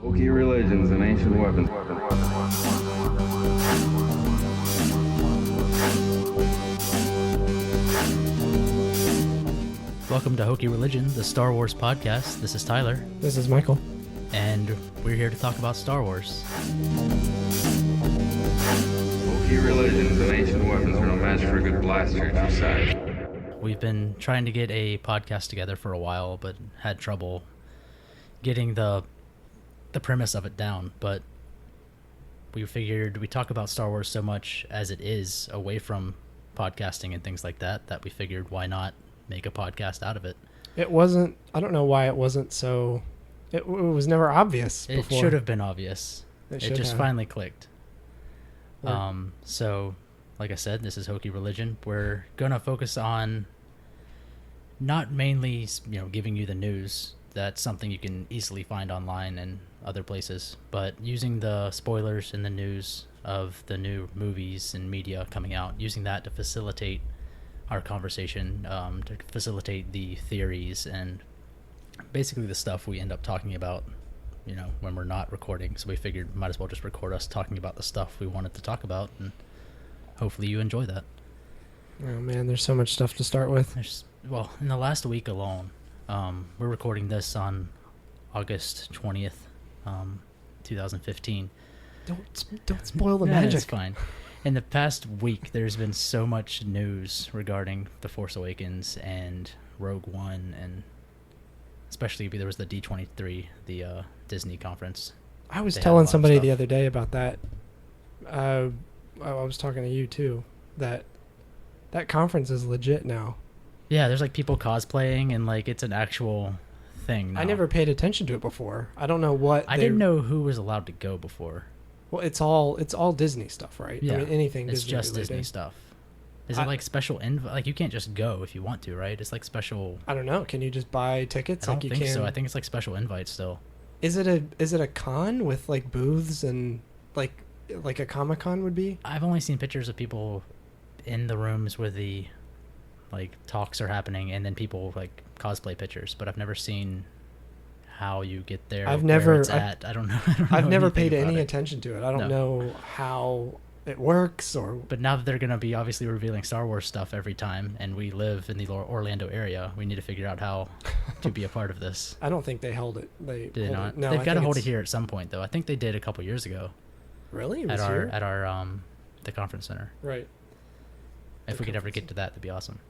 Hokey Religions and Ancient Weapons. Welcome to Hokey Religion, the Star Wars podcast. This is Tyler. This is Michael. And we're here to talk about Star Wars. Hokey Religions and Ancient Weapons are no match for a good blaster at your side. We've been trying to get a podcast together for a while, but had trouble getting the premise of it down. But we figured we talk about Star Wars so much as it is away from podcasting and things like that, that we figured why not make a podcast out of it. It wasn't, I don't know why it wasn't so, it was never obvious before. It should have been obvious. It just have. finally clicked. So, like I said, this is Hokey Religion. We're going to focus on not mainly, giving you the news. That's something you can easily find online and other places, but using the spoilers in the news of the new movies and media coming out, using that to facilitate our conversation, to facilitate the theories and basically the stuff we end up talking about, when we're not recording. So we figured might as well just record us talking about the stuff we wanted to talk about, and hopefully you enjoy that. Oh man, there's so much stuff to start with. In the last week alone, we're recording this on August 20th, 2015. Don't spoil the magic. It's fine. In the past week, there's been so much news regarding The Force Awakens and Rogue One, and especially there was the D23, the Disney conference. I was telling somebody the other day about that. I was talking to you too. That conference is legit now. Yeah, there's people cosplaying, and it's an actual thing now. I never paid attention to it before. I don't know what. I didn't know who was allowed to go before. Well, it's all Disney stuff, right? Yeah, I mean, anything it's Disney just related. Disney stuff. Is it special invite? You can't just go if you want to, right? It's special. I don't know. Can you just buy tickets? I don't think so. I think it's special invites still. Is it a con with booths and like a Comic-Con would be? I've only seen pictures of people in the rooms where the talks are happening, and then people cosplay pictures, but I've never seen how you get there. I don't know. I've never paid any attention to it. I don't know how it works, but now that they're going to be obviously revealing Star Wars stuff every time, and we live in the Orlando area, we need to figure out how to be a part of this. I don't think they held it. Did they not? No, they've got to hold it here at some point, though. I think they did a couple years ago. Really? At our the conference center. Right. If we could ever get to that, that'd be awesome.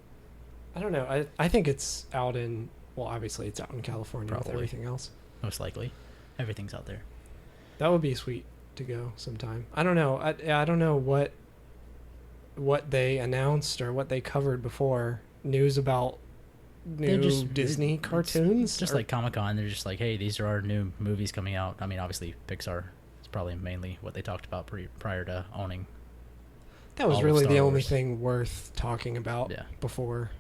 I don't know. I think it's out in. Well, obviously it's out in California. Probably. With everything else. Most likely, everything's out there. That would be sweet to go sometime. I don't know. I don't know what they announced or what they covered before. News about new Disney cartoons. Just like Comic-Con, they're just hey, these are our new movies coming out. I mean, obviously Pixar is probably mainly what they talked about prior to owning. That was really the only thing worth talking about before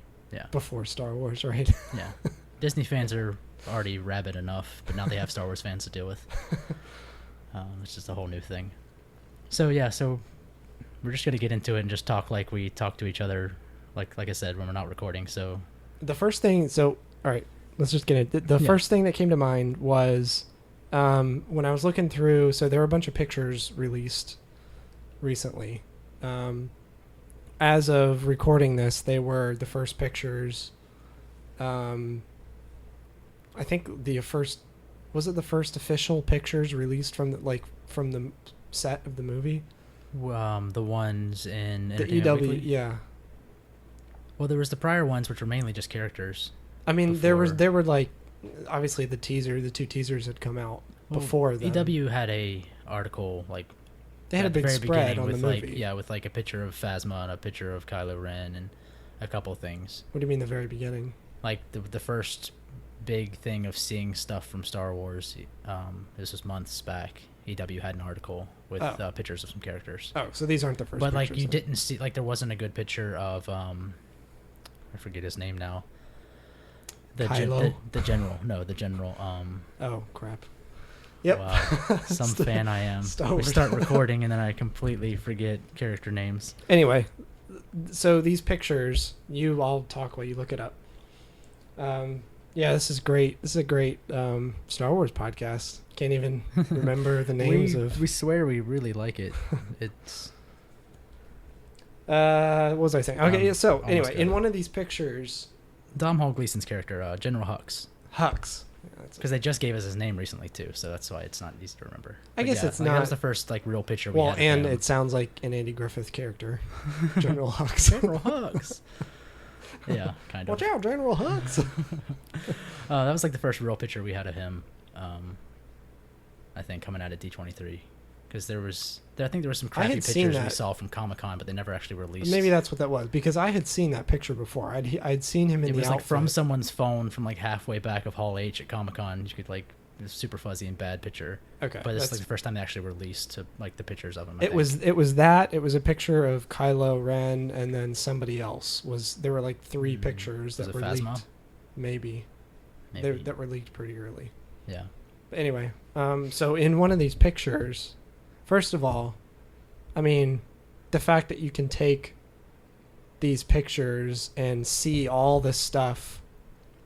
Star Wars, right? Yeah. Disney fans are already rabid enough, but now they have Star Wars fans to deal with. It's just a whole new thing. So we're just going to get into it and just talk like we talk to each other, like I said, when we're not recording. So the first thing, all right, let's just get it. The first thing that came to mind was when I was looking through, so there were a bunch of pictures released recently. As of recording this, they were the first pictures. I think was it the first official pictures released from the set of the movie? The ones in the EW, yeah. Well, there was the prior ones, which were mainly just characters. I mean, there were obviously the two teasers had come out before then. EW had a article they had a big spread on the movie. With a picture of Phasma and a picture of Kylo Ren and a couple things. What do you mean the very beginning? The first big thing of seeing stuff from Star Wars. This was months back. EW had an article with pictures of some characters. Oh, so these aren't the first. But you didn't see there wasn't a good picture of I forget his name now. Kylo? The general. No, the general. Oh crap. Yep. Wow. Some fan I am. We start recording and then I completely forget character names. Anyway, so these pictures, I'll talk while you look it up. Yeah, this is great. This is a great Star Wars podcast. Can't even remember the names of. We swear we really like it. It's. What was I saying? Okay, so anyway, in it. one of these pictures, Domhnall Gleeson's character, General Hux. Hux. Because they just gave us his name recently too, so that's why it's not easy to remember. I guess it's like, not. That was the first like real picture we had. Well, and of him. it sounds like an Andy Griffith character, General Hux. General Hux. Yeah, kind of. Watch out, General Hux. That was like the first real picture we had of him. I think coming out of D23, because I think there were some crappy pictures we saw from Comic-Con, but they never actually released. Maybe that's what that was, because I had seen that picture before. I'd seen him in the outfit. It was like from someone's phone from like halfway back of Hall H at Comic-Con. You could like it was super fuzzy and bad picture. Okay, but it's like the first time they actually released like the pictures of him. It was a picture of Kylo Ren and then somebody else. There were like 3 pictures that were Phasma? leaked. Maybe. That were leaked pretty early. Yeah. But anyway, so in one of these pictures, first of all, I mean, the fact that you can take these pictures and see all this stuff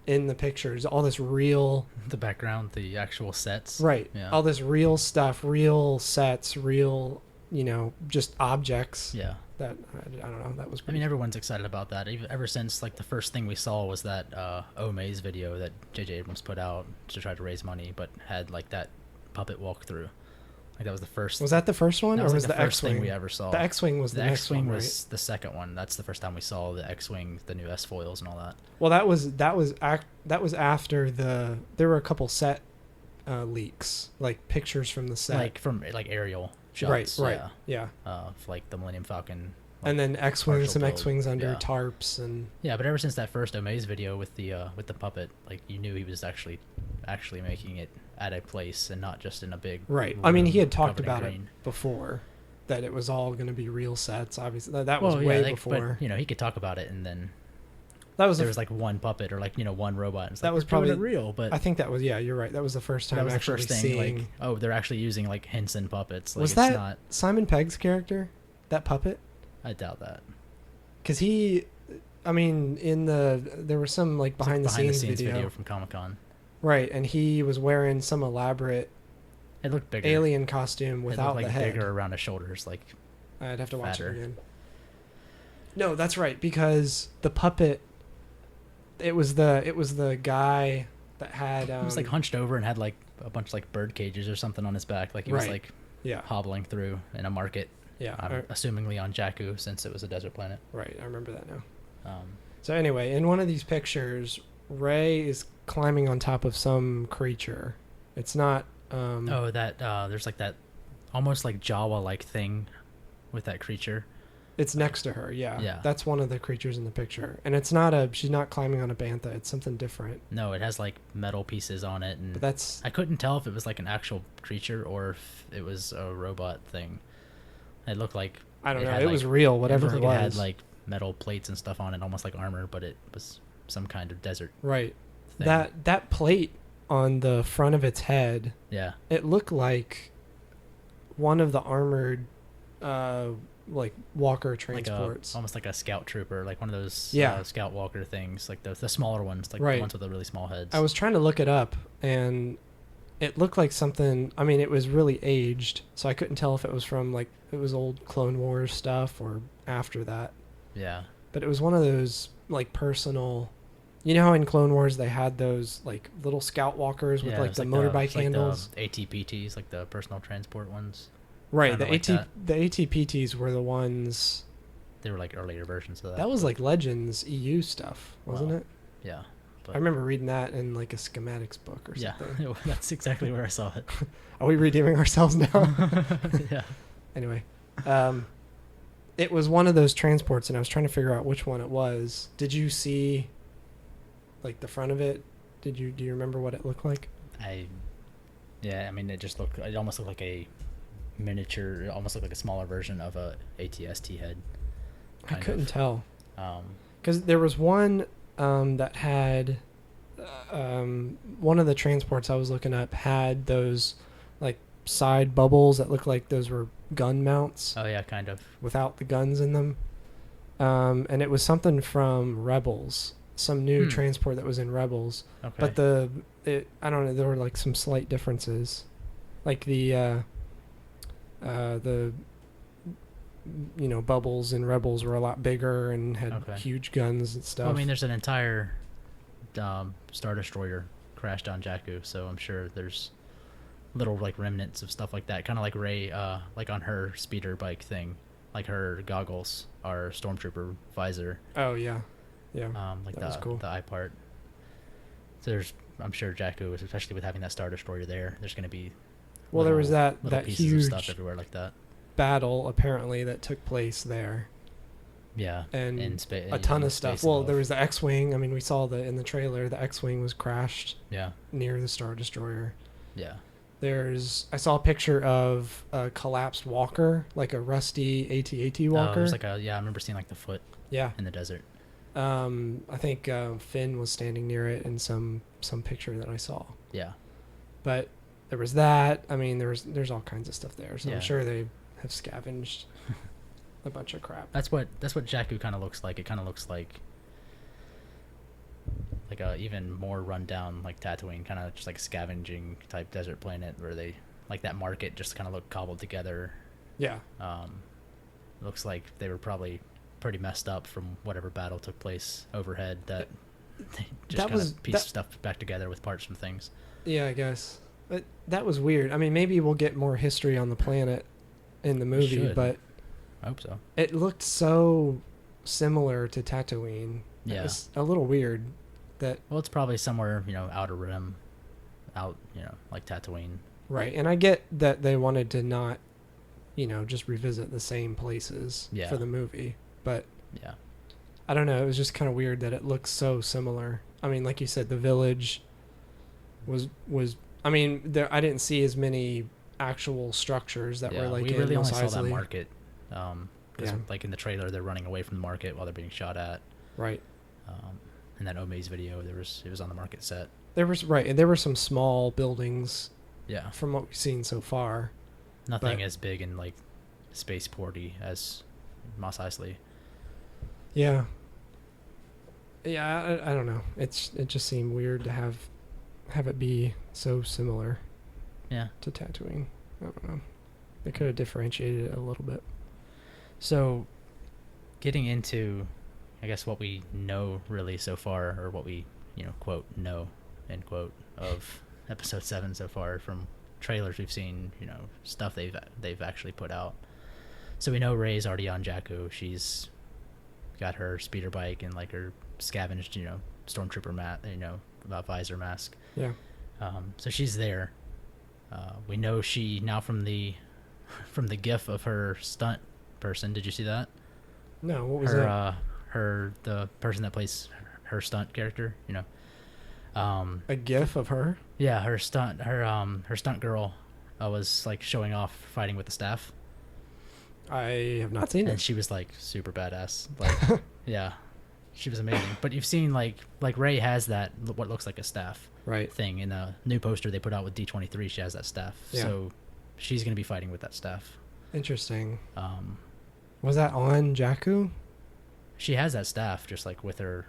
in the pictures, all this real... The background, the actual sets. Right. Yeah. All this real stuff, real sets, real, just objects. Yeah. That, I don't know, that was pretty... I mean, everyone's excited about that. Ever since, like, the first thing we saw was that Omaze video that J.J. Abrams put out to try to raise money, but had, like, that puppet walkthrough. Like, that was the first... Was that the first one, or was the the first X-Wing? thing we ever saw? The X-Wing was the next one, X-Wing right? was the second one. That's the first time we saw the X-Wing, the new S-foils and all that. Well, that was after there were a couple set leaks, like pictures from the set. Like, from, like, aerial shots. Right, yeah. Of, like, the Millennium Falcon... And then X-Wings, some build. X-Wings under Yeah. tarps and... Yeah, but ever since that first Omaze video with the puppet, like, you knew he was actually making it at a place and not just in a big Right. I mean, he had talked covered in about it green. before, that it was all going to be real sets. Obviously, that was way before. But, he could talk about it, and then there was like one puppet or like one robot. And that was probably real, but I think that was you're right. That was the first time actually seeing. Like, oh, they're actually using like Henson puppets. Like, was it's that not... Simon Pegg's character? That puppet? I doubt that. Because there was some like behind the scenes video from Comic-Con. Right, and he was wearing some elaborate it looked bigger. alien costume without the head. Bigger around his shoulders, like I'd have to watch fatter. it again. No, that's right, because the puppet it was the guy that had he was like hunched over and had like a bunch of like bird cages or something on his back, like he was like hobbling through in a market. Yeah, assumingly on Jakku, since it was a desert planet. Right, I remember that now. So anyway, in one of these pictures, Rey is climbing on top of some creature. It's not... there's like that almost like Jawa-like thing with that creature. It's next to her, yeah. That's one of the creatures in the picture. And it's not she's not climbing on a bantha, it's something different. No, it has like metal pieces on it. And but I couldn't tell if it was like an actual creature or if it was a robot thing. It looked like... I don't know, it was real, whatever it was. It had like metal plates and stuff on it, almost like armor, but it was some kind of desert thing. That plate on the front of its head, it looked like one of the armored like walker transports, almost like a scout trooper, like one of those scout walker things, like the smaller ones, like the ones with the really small heads. I was trying to look it up, and it looked like something... I mean, it was really aged, so I couldn't tell if it was from, like, it was old Clone Wars stuff or after that. Yeah. But it was one of those, like, personal... You know how in Clone Wars they had those, like, little scout walkers with, like, the motorbike handles? Like the ATPTs, like the personal transport ones. Right, the ATPTs were the ones... They were, like, earlier versions of that. That was, like, Legends EU stuff, wasn't it? Yeah. I remember reading that in like a schematics book or something. Yeah, that's exactly where I saw it. Are we redeeming ourselves now? Yeah. Anyway, it was one of those transports, and I was trying to figure out which one it was. Did you see, like, the front of it? Do you remember what it looked like? I mean, it almost looked like a miniature, it almost looked like a smaller version of a ATST head. I couldn't tell. Because there was one... that had one of the transports I was looking up had those like side bubbles that looked like those were gun mounts. Oh yeah, kind of. Without the guns in them. And it was something from Rebels, some new transport that was in Rebels. Okay. But I don't know, there were like some slight differences. Like the Bubbles and Rebels were a lot bigger and had huge guns and stuff. Well, I mean, there's an entire Star Destroyer crashed on Jakku, so I'm sure there's little like remnants of stuff like that. Kind of like Rey, like on her speeder bike thing, like her goggles are Stormtrooper visor. Oh yeah, yeah. Like that was cool. The eye part. So I'm sure Jakku, especially with having that Star Destroyer there's going to be. Well, there was that pieces huge of stuff everywhere like that. Battle apparently that took place there. Yeah, and a ton of stuff. Well, there was the X-wing. I mean, we saw in the trailer the X-wing was crashed. Yeah. Near the Star Destroyer. Yeah. I saw a picture of a collapsed walker, like a rusty AT-AT walker. Oh, it was like I remember seeing like the foot. Yeah. In the desert. I think Finn was standing near it in some picture that I saw. Yeah. But there was that. I mean, there's all kinds of stuff there. So I'm sure they have scavenged a bunch of crap. That's what Jakku kind of looks like. It kind of looks like a even more rundown like Tatooine, kind of just like scavenging type desert planet where they like that market just kind of look cobbled together. Yeah. Looks like they were probably pretty messed up from whatever battle took place overhead that they just kind of pieced stuff back together with parts from things. Yeah, I guess. But that was weird. I mean, maybe we'll get more history on the planet in the movie, but I hope so. It looked so similar to Tatooine. Yeah. It's a little weird that... Well, it's probably somewhere, Outer Rim, like Tatooine. Right, and I get that they wanted to not, just revisit the same places for the movie, but... Yeah. I don't know, it was just kind of weird that it looks so similar. I mean, like you said, the village was I mean, I didn't see as many actual strucures that were like we really only saw that Eisley. Market. Like in the trailer, they're running away from the market while they're being shot at. Right. In that Omaze video, it was on the market set. There were some small buildings. Yeah. From what we've seen so far. Nothing as big and like spaceporty as Mos Eisley. Yeah. Yeah, I don't know. It just seemed weird to have it be so similar. Yeah. To Tatooine. I don't know. They could have differentiated it a little bit. So, getting into, I guess, what we know really so far, or what we, quote, know, end quote, of Episode 7 so far from trailers we've seen, stuff they've actually put out. So we know Rey's already on Jakku. She's got her speeder bike and like her scavenged, stormtrooper visor mask. Yeah. So she's there. We know she now from the gif of her stunt person. Did you see that? No, what was that? The person that plays her stunt character, a gif of her? Yeah, her stunt girl was like showing off fighting with the staff. I have not seen it. And she was like super badass. Like yeah. She was amazing. But you've seen like Rey has that what looks like a staff thing in a new poster they put out with D23. She has that staff. Yeah. So she's going to be fighting with that staff. Interesting. Was that on Jakku? She has that staff just like with her.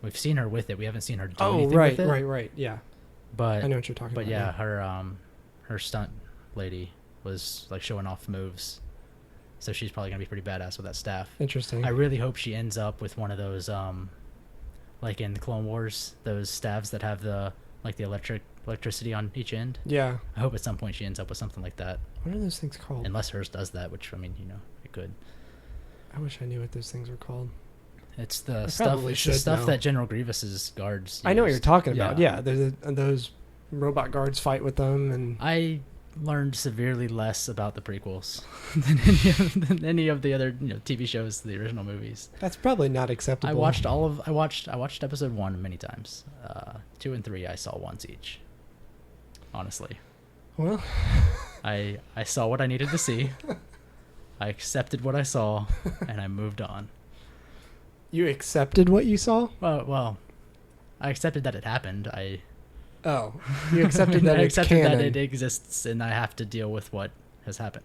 We've seen her with it. We haven't seen her do anything with it. Right. Yeah. But I know what you're talking about. But yeah, her stunt lady was like showing off moves. So she's probably going to be pretty badass with that staff. Interesting. I really hope she ends up with one of those, like in the Clone Wars, those staves that have the electricity on each end. Yeah. I hope at some point she ends up with something like that. What are those things called? Unless hers does that, which, I mean, it could. I wish I knew what those things were called. It's the stuff that General Grievous's guards use. I know what you're talking about. Yeah, those robot guards fight with them, and I learned severely less about the prequels than any of the other TV shows, the original movies. That's probably not acceptable. I watched episode 1 many times. 2 and 3 I saw once each. Honestly. Well, I saw what I needed to see. I accepted what I saw, and I moved on. You accepted what you saw? Well, I accepted that it happened. Oh, you accepted that it's accepted canon. that it exists, and I have to deal with what has happened.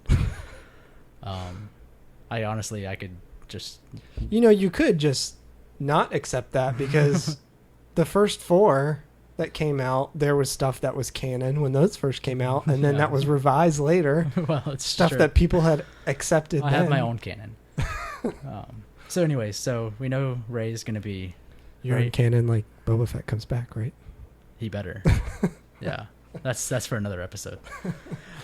I could just... You could just not accept that because the first 4, that came out, there was stuff that was canon when those first came out, and then Yeah. that was revised later. Well, it's Stuff true. that people had accepted. I then. have my own canon. So anyways, so we know Rey's going to be... Your own canon, like Boba Fett comes back, right? He better. Yeah. That's for another episode.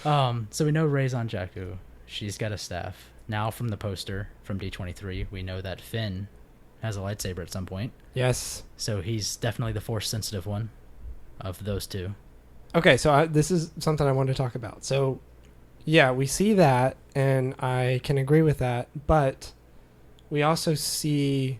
So we know Rey's on Jakku. She's got a staff. Now from the poster from D23, we know that Finn has a lightsaber at some point. Yes. So he's definitely the force sensitive one of those two. Okay, so this is something I wanted to talk about. So, yeah, we see that, and I can agree with that, but we also see...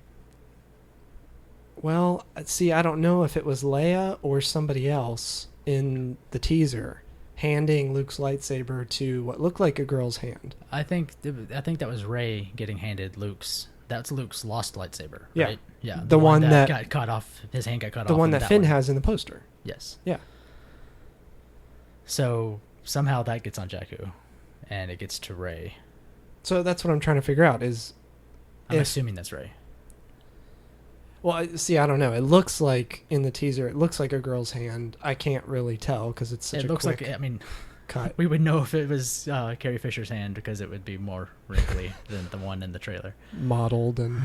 Well, see, I don't know if it was Leia or somebody else in the teaser handing Luke's lightsaber to what looked like a girl's hand. I think that was Rey getting handed Luke's. That's Luke's lost lightsaber, Yeah. right? Yeah. The one that got cut off. His hand got cut off. The one in that Finn one. has in the poster. Yes. Yeah. So somehow that gets on Jakku, and it gets to Rey. So that's what I'm trying to figure out is... I'm if- assuming that's Rey. Well, see, I don't know. It looks like, in the teaser, it looks like a girl's hand. I can't really tell because it's such It a looks quick like, I mean, cut. we would know if it was Carrie Fisher's hand because it would be more wrinkly than the one in the trailer. Mottled and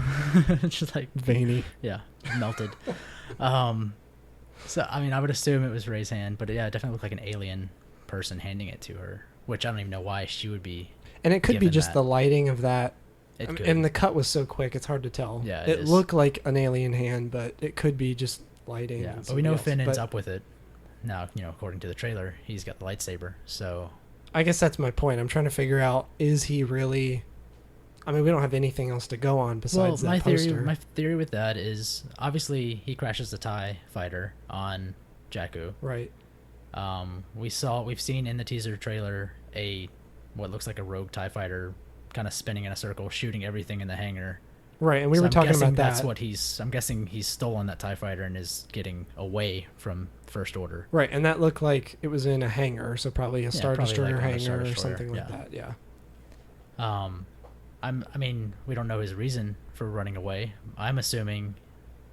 Just like, veiny. yeah, melted. So, I mean, I would assume it was Rey's hand, but yeah, it definitely looked like an alien person handing it to her, which I don't even know why she would be. And it could be Given just that. the lighting of that. It could. And the cut was so quick, it's hard to tell. Yeah, it is. looked like an alien hand, but it could be just lighting. Yeah, and but we know somebody Finn else. ends But up with it. Now, according to the trailer, he's got the lightsaber, so... I guess that's my point. I'm trying to figure out, is he really... I mean, we don't have anything else to go on besides that poster. My theory with that is, obviously, he crashes the TIE fighter on Jakku. Right. We've seen in the teaser trailer what looks like a rogue TIE fighter kind of spinning in a circle, shooting everything in the hangar. Right, and we So were I'm talking guessing about that. that's what I'm guessing he's stolen that TIE fighter and is getting away from First Order. Right, and that looked like it was in a hangar, so probably a Star probably Destroyer like on a hangar Star or Destroyer, something like yeah. that, yeah. I mean, we don't know his reason for running away. I'm assuming,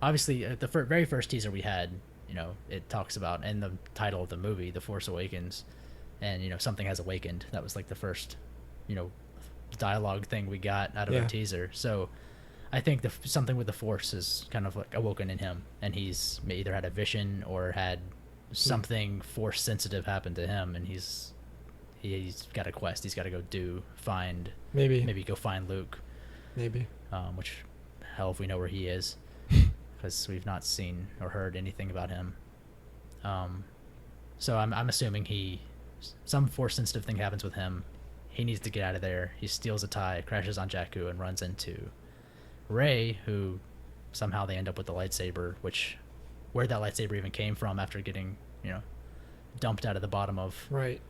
obviously, the very first teaser we had, it talks about in the title of the movie, The Force Awakens, and something has awakened. That was like the first, dialogue thing we got out of Yeah. a teaser. So, I think something with the Force is kind of like awoken in him, and he's either had a vision or had something Force sensitive happen to him, and he's got a quest. He's got to maybe go find Luke. Maybe. Which, hell, if we know where he is, because we've not seen or heard anything about him. So I'm assuming some force sensitive thing happens with him. He needs to get out of there. He steals a TIE, crashes on Jakku, and runs into Rey, who somehow they end up with the lightsaber, where that lightsaber even came from after getting, dumped out of the bottom of Right.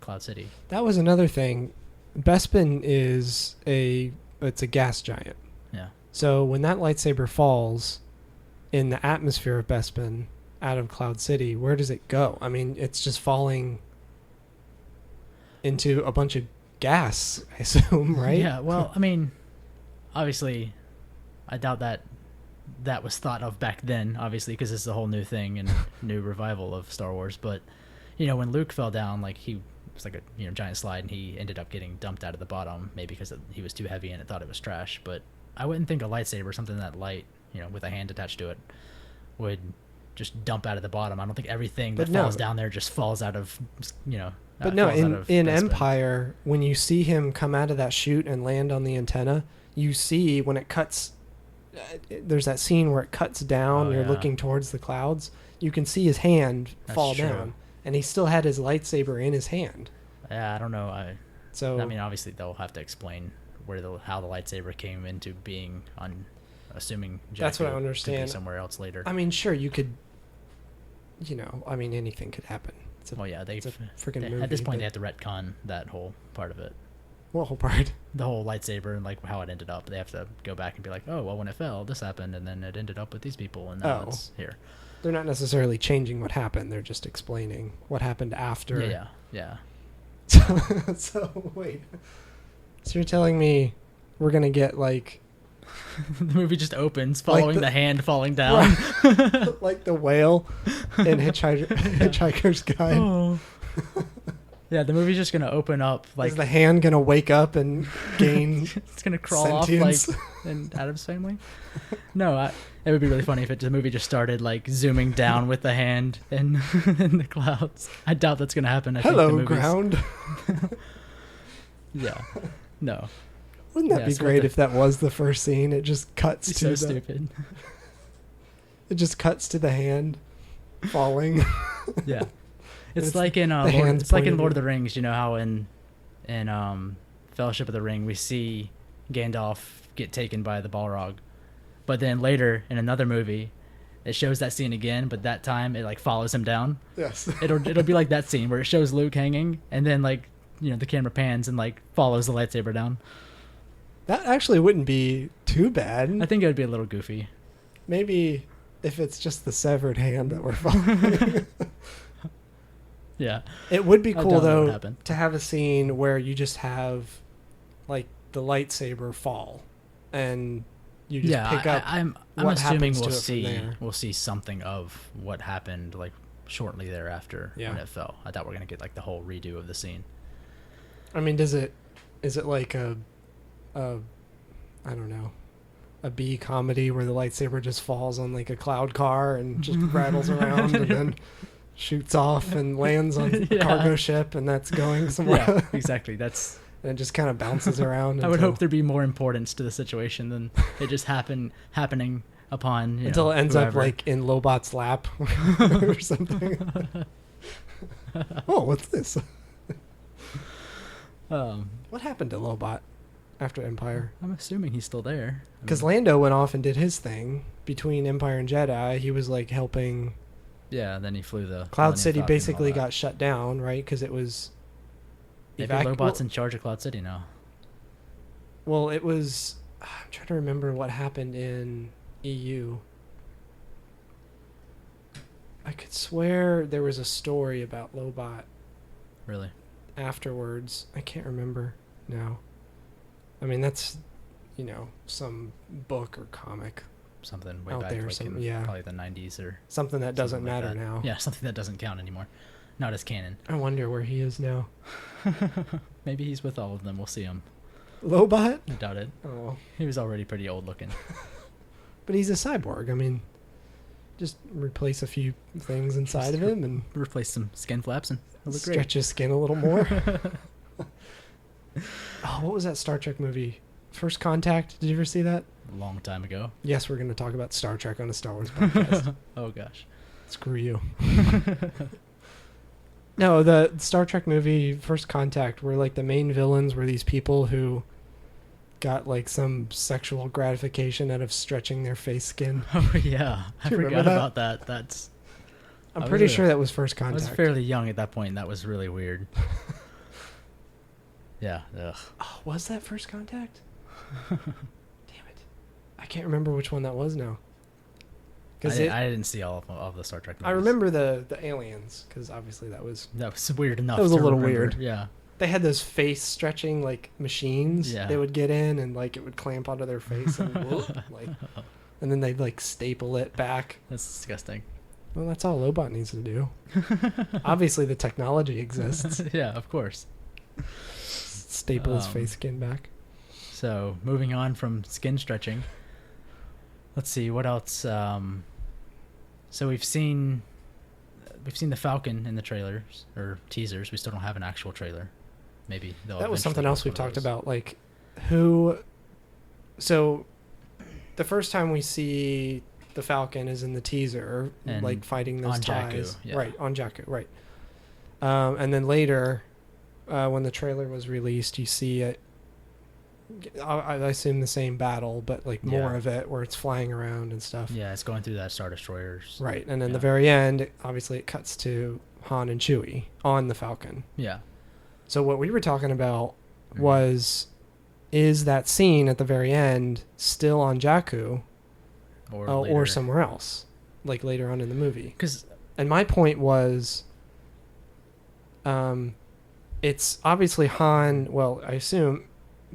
Cloud City. That was another thing. Bespin is it's a gas giant. Yeah. So when that lightsaber falls in the atmosphere of Bespin out of Cloud City, where does it go? I mean, it's just falling into a bunch of gas, I assume, right? Yeah, well, I mean, obviously, I doubt that was thought of back then, obviously, because this is a whole new thing and new revival of Star Wars. But, when Luke fell down, like, he was like a giant slide, and he ended up getting dumped out of the bottom, maybe because he was too heavy and it thought it was trash. But I wouldn't think a lightsaber, something that light, with a hand attached to it, would just dump out of the bottom. I don't think everything that falls down there just falls out of, But no, falls out of in Bespin. Empire, when you see him come out of that chute and land on the antenna, you see when it cuts, there's that scene where it cuts down, Oh, you're yeah. looking towards the clouds, you can see his hand fall true. down. And he still had his lightsaber in his hand. Yeah, I don't know. I mean, obviously they'll have to explain how the lightsaber came into being on, assuming Jakku. That's what I could be understand. somewhere else later. I mean, sure, you could, anything could happen. It's a freaking movie. At this point, but- they have to retcon that whole part of it. What whole part? The whole lightsaber and like how it ended up. They have to go back and be like, oh, well, when it fell, this happened, and then it ended up with these people, and now it's here. They're not necessarily changing what happened. They're just explaining what happened after. Yeah. So wait. So you're telling me we're gonna get like The movie just opens, following the- the hand falling down. Like the whale in Hitchhiker's Guide. Oh. Yeah, the movie's just gonna open up like Is the hand gonna wake up and gain? it's gonna crawl sentience? off like in Adam's Family. No, it would be really funny if the movie just started like zooming down with the hand in in the clouds. I doubt that's gonna happen. I think the Hello, movie's- ground. Yeah, no, Wouldn't that Yeah, be so great the- if that was the first scene? It just cuts it's to so the. stupid. It just cuts to the hand falling. Yeah, it's It's like in the hand's it's like in pointed Lord of at- the Rings. You know how in Fellowship of the Ring we see Gandalf get taken by the Balrog, but then later in another movie, it shows that scene again, but that time it like follows him down. Yes. It'll be like that scene where it shows Luke hanging, and then like the camera pans and like follows the lightsaber down. That actually wouldn't be too bad. I think it would be a little goofy. Maybe if it's just the severed hand that we're following. Yeah, It would be I cool doubt that would though happen. to have a scene where you just have like the lightsaber fall and you just yeah. pick up I'm what assuming happens to we'll it from see there. something of what happened like shortly thereafter Yeah. when it fell. I thought we're gonna get like the whole redo of the scene. I mean, is it like a I don't know, a B comedy where the lightsaber just falls on like a cloud car and just rattles around and then shoots off and lands on a Yeah. cargo ship and that's going somewhere. Yeah, exactly. That's. And it just kind of bounces around. I would until- hope there'd be more importance to the situation than it just happening upon until it ends up whoever. like in Lobot's lap or something. Oh, what's this? What happened to Lobot after Empire? I'm assuming he's still there. I Because mean, Lando went off and did his thing between Empire and Jedi. He was like helping. yeah, then he flew the Cloud Millennium City Falcon and all basically that. got shut down, right? Because it was. Maybe Lobot's in charge of Cloud City now. Well, it was. I'm trying to remember what happened in EU. I could swear there was a story about Lobot Really? afterwards. I can't remember now. I mean, that's, some book or comic. Something way Out back, there, like some- in yeah. probably the 90s or Something that doesn't something like matter that. now. Yeah, something that doesn't count anymore. Not as canon. I wonder where he is now. Maybe he's with all of them. We'll see him. Lobot? I doubt it. Oh. He was already pretty old looking. But he's a cyborg. I mean, just replace a few things inside of him and Replace some skin flaps and it'll look stretch his skin a little more. Oh, what was that Star Trek movie? First Contact? Did you ever see that? great. A long time ago. Yes, we're going to talk about Star Trek on a Star Wars podcast. Oh gosh. Screw you. No, the Star Trek movie First Contact, where like the main villains were these people who got like some sexual gratification out of stretching their face skin. Oh yeah, I Do you remember forgot that? about that. That's. I'm I pretty was a- sure that was First I Contact. was fairly young at that point. And that was really weird. Yeah. Ugh. Oh, was that First Contact? Damn it. I can't remember which one that was now. I didn't see all of the Star Trek movies. I remember the aliens, because obviously that was... That was weird enough. That was a to little remember. weird. Yeah. They had those face stretching like machines. Yeah. They would get in and like it would clamp onto their face and whoop, like, and then they'd like staple it back. That's disgusting. Well, that's all Lobot needs to do. Obviously, the technology exists. Yeah, of course. Staple his face skin back. So moving on from skin stretching. Let's see what else. So we've seen the Falcon in the trailers or teasers. We still don't have an actual trailer. Maybe That was something eventually else we get one of talked those. about. Like, who? So, the first time we see the Falcon is in the teaser, And like fighting those on Jakku, ties. yeah. Right, on Jakku, right. And then later, when the trailer was released, you see it. I assume the same battle, but like more Yeah. of it where it's flying around and stuff. Yeah, it's going through that Star Destroyers. Right, and then Yeah. the very end, obviously, it cuts to Han and Chewie on the Falcon. Yeah. So what we were talking about Mhm. was, is that scene at the very end still on Jakku or somewhere else, like later on in the movie? Because And my point was, it's obviously Han. Well, I assume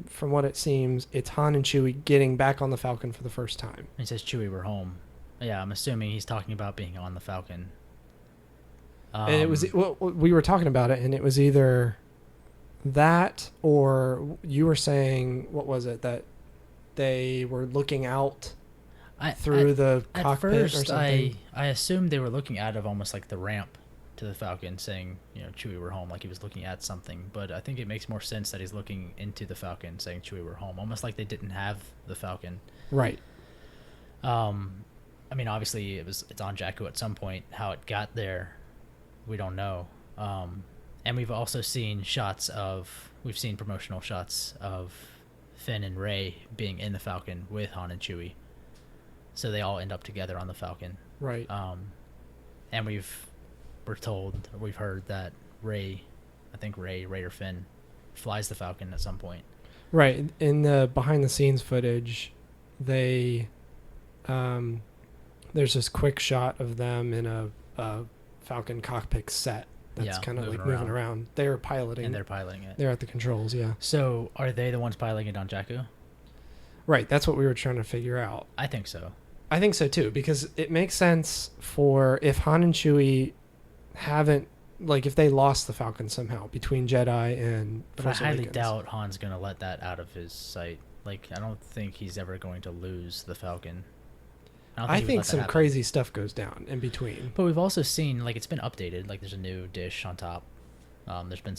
from what it seems, it's Han and Chewie getting back on the Falcon for the first time. He says Chewie, we're home. Yeah, I'm assuming he's talking about being on the Falcon. And it was, well, we were talking about it, and it was either that or you were saying, what was it, that they were looking out through the cockpit or something? I assumed they were looking out of almost like the ramp to the Falcon, saying, Chewie, we're home, like he was looking at something. But I think it makes more sense that he's looking into the Falcon, saying, Chewie, we're home, almost like they didn't have the Falcon. Right. I mean, obviously it's on Jakku at some point. How it got there, we don't know. And we've also seen promotional shots of Finn and Rey being in the Falcon with Han and Chewie. So they all end up together on the Falcon. Right. And we've heard that Rey or Finn flies the Falcon at some point. Right. In the behind the scenes footage, they there's this quick shot of them in a Falcon cockpit set that's kind of like moving around. They're piloting. And they're piloting it. They're at the controls, yeah. So are they the ones piloting it on Jakku? Right. That's what we were trying to figure out. I think so. I think so too, because it makes sense for if Han and Chewie haven't, like, if they lost the Falcon somehow between Jedi and Force Awakens. But I highly doubt Han's going to let that out of his sight. Like, I don't think he's ever going to lose the Falcon. I think some crazy stuff goes down in between. But we've also seen, like, it's been updated. Like, there's a new dish on top. There's been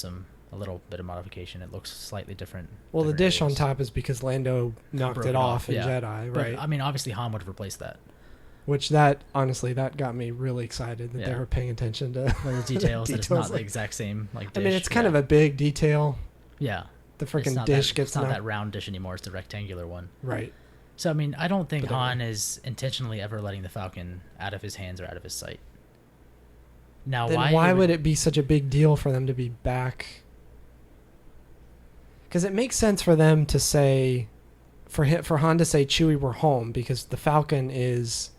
a little bit of modification. It looks slightly different. Well, the dish on top is because Lando knocked it off in Jedi, right? But, I mean, obviously Han would have replaced that. Which honestly, that got me really excited that they were paying attention to the details. That it's not the exact same dish. I mean, it's kind of a big detail. Yeah. The freaking dish gets it's not that round dish anymore. It's the rectangular one. Right. So, I mean, I don't think Han is intentionally ever letting the Falcon out of his hands or out of his sight. Now, then why would it be such a big deal for them to be back? Because it makes sense for them to say, for Han to say, Chewie, we're home, because the Falcon is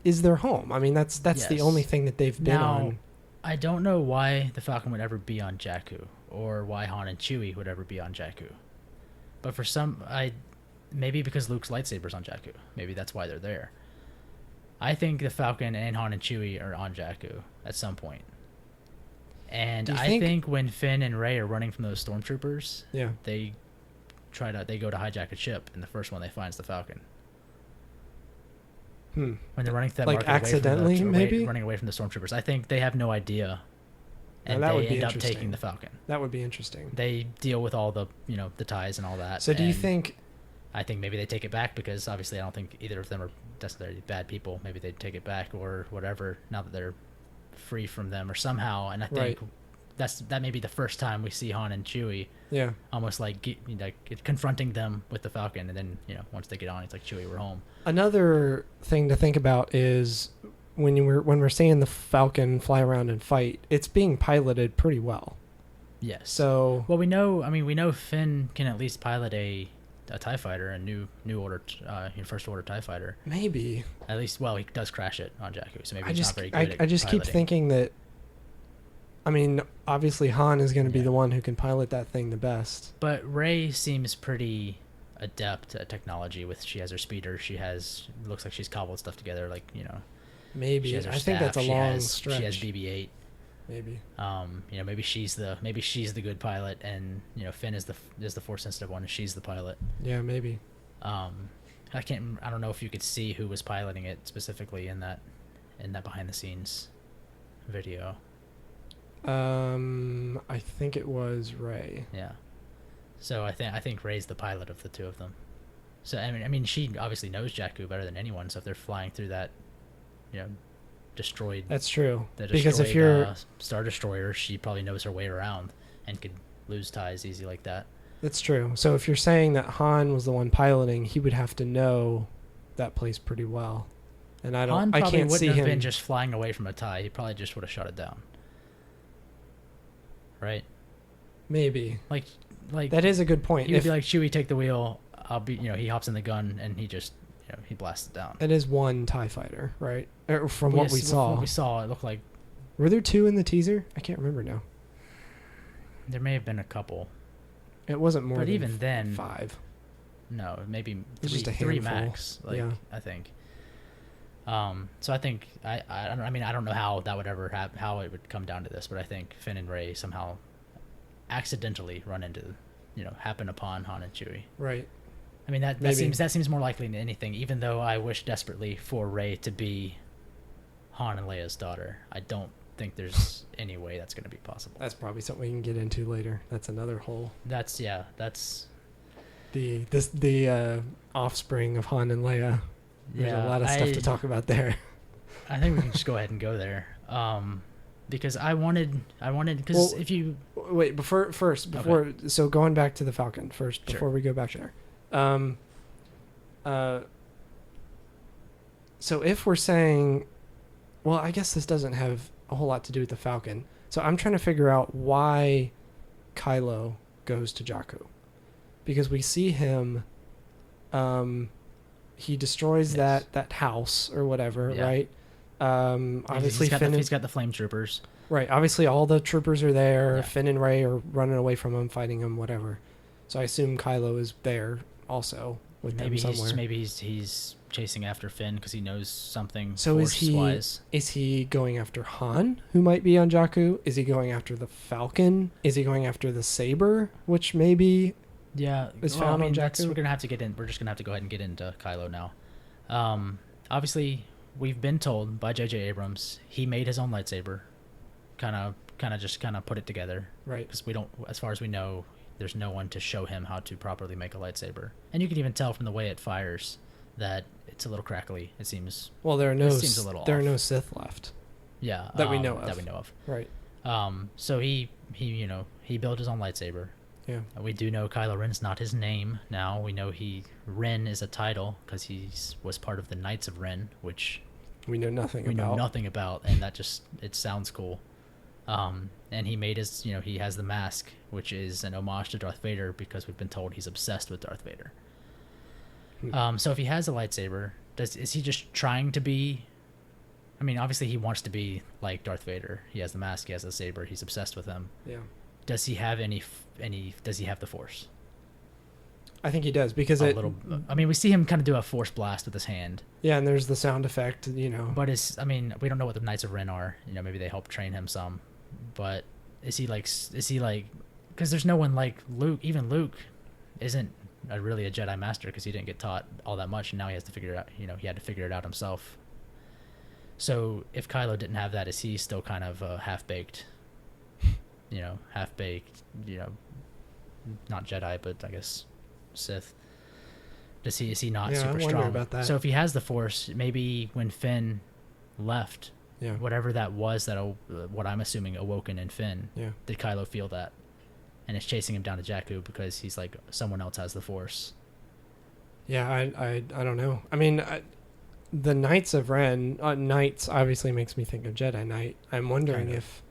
their home. I mean, that's the only thing that they've been on. I don't know why the Falcon would ever be on Jakku, or why Han and Chewie would ever be on Jakku. But for maybe because Luke's lightsaber's on Jakku. Maybe that's why they're there. I think the Falcon and Han and Chewie are on Jakku at some point. And I think when Finn and Rey are running from those stormtroopers, they go to hijack a ship, and the first one they find is the Falcon. When they're running that like accidentally, running away from the stormtroopers, I think they have no idea, and they end up taking the Falcon. That would be interesting. They deal with all the the ties and all that. So do you think? I think maybe they take it back, because obviously I don't think either of them are necessarily bad people. Maybe they take it back or whatever now that they're free from them or somehow. And I think that may be the first time we see Han and Chewie. Yeah. Almost like confronting them with the Falcon, and then once they get on, it's like, Chewie, we're home. Another thing to think about is when we're seeing the Falcon fly around and fight, it's being piloted pretty well. Yes. So we know Finn can at least pilot a TIE fighter, a new order, first order TIE fighter. Maybe. At least, he does crash it on Jakku, so maybe he's not very good I just piloting. keep thinking that, I mean, obviously Han is going to be the one who can pilot that thing the best. But Rey seems pretty adept at technology. She has her speeder. Looks like she's cobbled stuff together, Maybe. I think that's a long stretch. She has BB-8. Maybe. Maybe she's the good pilot, and Finn is the force sensitive one, and she's the pilot. Yeah, maybe. I don't know if you could see who was piloting it specifically in that behind the scenes video. I think it was Rey. Yeah. So I think Rey's the pilot of the two of them. So I mean she obviously knows Jakku better than anyone. So if they're flying through that, destroyed. That's true. Because if you're Star Destroyer, she probably knows her way around and could lose ties easy like that. That's true. So if you're saying that Han was the one piloting, he would have to know that place pretty well. And I can't see him. Han probably wouldn't have been just flying away from a tie. He probably just would have shut it down. Right? Maybe. Like that is a good point. He would be like, Chewie, take the wheel. I'll be. He hops in the gun and he just. He blasts it down. It is one TIE fighter, right? From what we saw. What we saw, it looked like. Were there two in the teaser? I can't remember now. There may have been a couple. It wasn't more But than even then, 5. no, maybe It's just a three handful. max. Like, Yeah. I think. So I think I don't. I mean, I don't know how that would ever how it would come down to this, but I think Finn and Rey somehow accidentally run into, happen upon Han and Chewie. Right. I mean, that Maybe. seems more likely than anything. Even though I wish desperately for Rey to be Han and Leia's daughter, I don't think there's any way that's going to be possible. That's probably something we can get into later. That's another whole. That's The offspring of Han and Leia. There's a lot of stuff to talk about there. I think we can just go ahead and go there. Because I wanted because if you wait before so going back to the Falcon first before we go back there. So if we're saying, well, I guess this doesn't have a whole lot to do with the Falcon. So I'm trying to figure out why Kylo goes to Jakku, because we see him. He destroys that house or whatever, right? Obviously, he's got the flame troopers. Right. Obviously, all the troopers are there. Yeah. Finn and Rey are running away from him, fighting him, whatever. So I assume Kylo is there also with them somewhere. Maybe he's chasing after Finn because he knows something. So is he going after Han, who might be on Jakku? Is he going after the Falcon? Is he going after the saber, which maybe is found on Jakku? We're gonna have to get in. We're just gonna have to go ahead and get into Kylo now. Obviously, we've been told by J.J. Abrams he made his own lightsaber. Kind of put it together. Right. Because we don't, as far as we know, there's no one to show him how to properly make a lightsaber. And you can even tell from the way it fires that it's a little crackly. It seems. Well, there are no Sith left. Yeah. That we know of. Right. So he built his own lightsaber. Yeah. We do know Kylo Ren's not his name now. We know Ren is a title because he was part of the Knights of Ren, which we know nothing about, and that it sounds cool. And he made he has the mask, which is an homage to Darth Vader because we've been told he's obsessed with Darth Vader. So if he has a lightsaber, is he just trying to be? I mean, obviously he wants to be like Darth Vader. He has the mask, he has the saber, he's obsessed with him. Yeah. Does he have does he have the Force? I think he does because we see him kind of do a Force blast with his hand. Yeah, and there's the sound effect, But we don't know what the Knights of Ren are. Maybe they help train him some. But is he like, because there's no one like Luke. Even Luke isn't really a Jedi master because he didn't get taught all that much, and now he has to figure it out. He had to figure it out himself. So if Kylo didn't have that, is he still kind of half-baked? Not Jedi, but I guess Sith. Is he not super strong? About that. So if he has the Force, maybe when Finn left, yeah, whatever that was, what I'm assuming awoken in Finn, yeah, did Kylo feel that, and is chasing him down to Jakku because he's like, someone else has the Force. Yeah, I don't know. I mean, the Knights of Ren, Knights obviously makes me think of Jedi Knight. I'm wondering if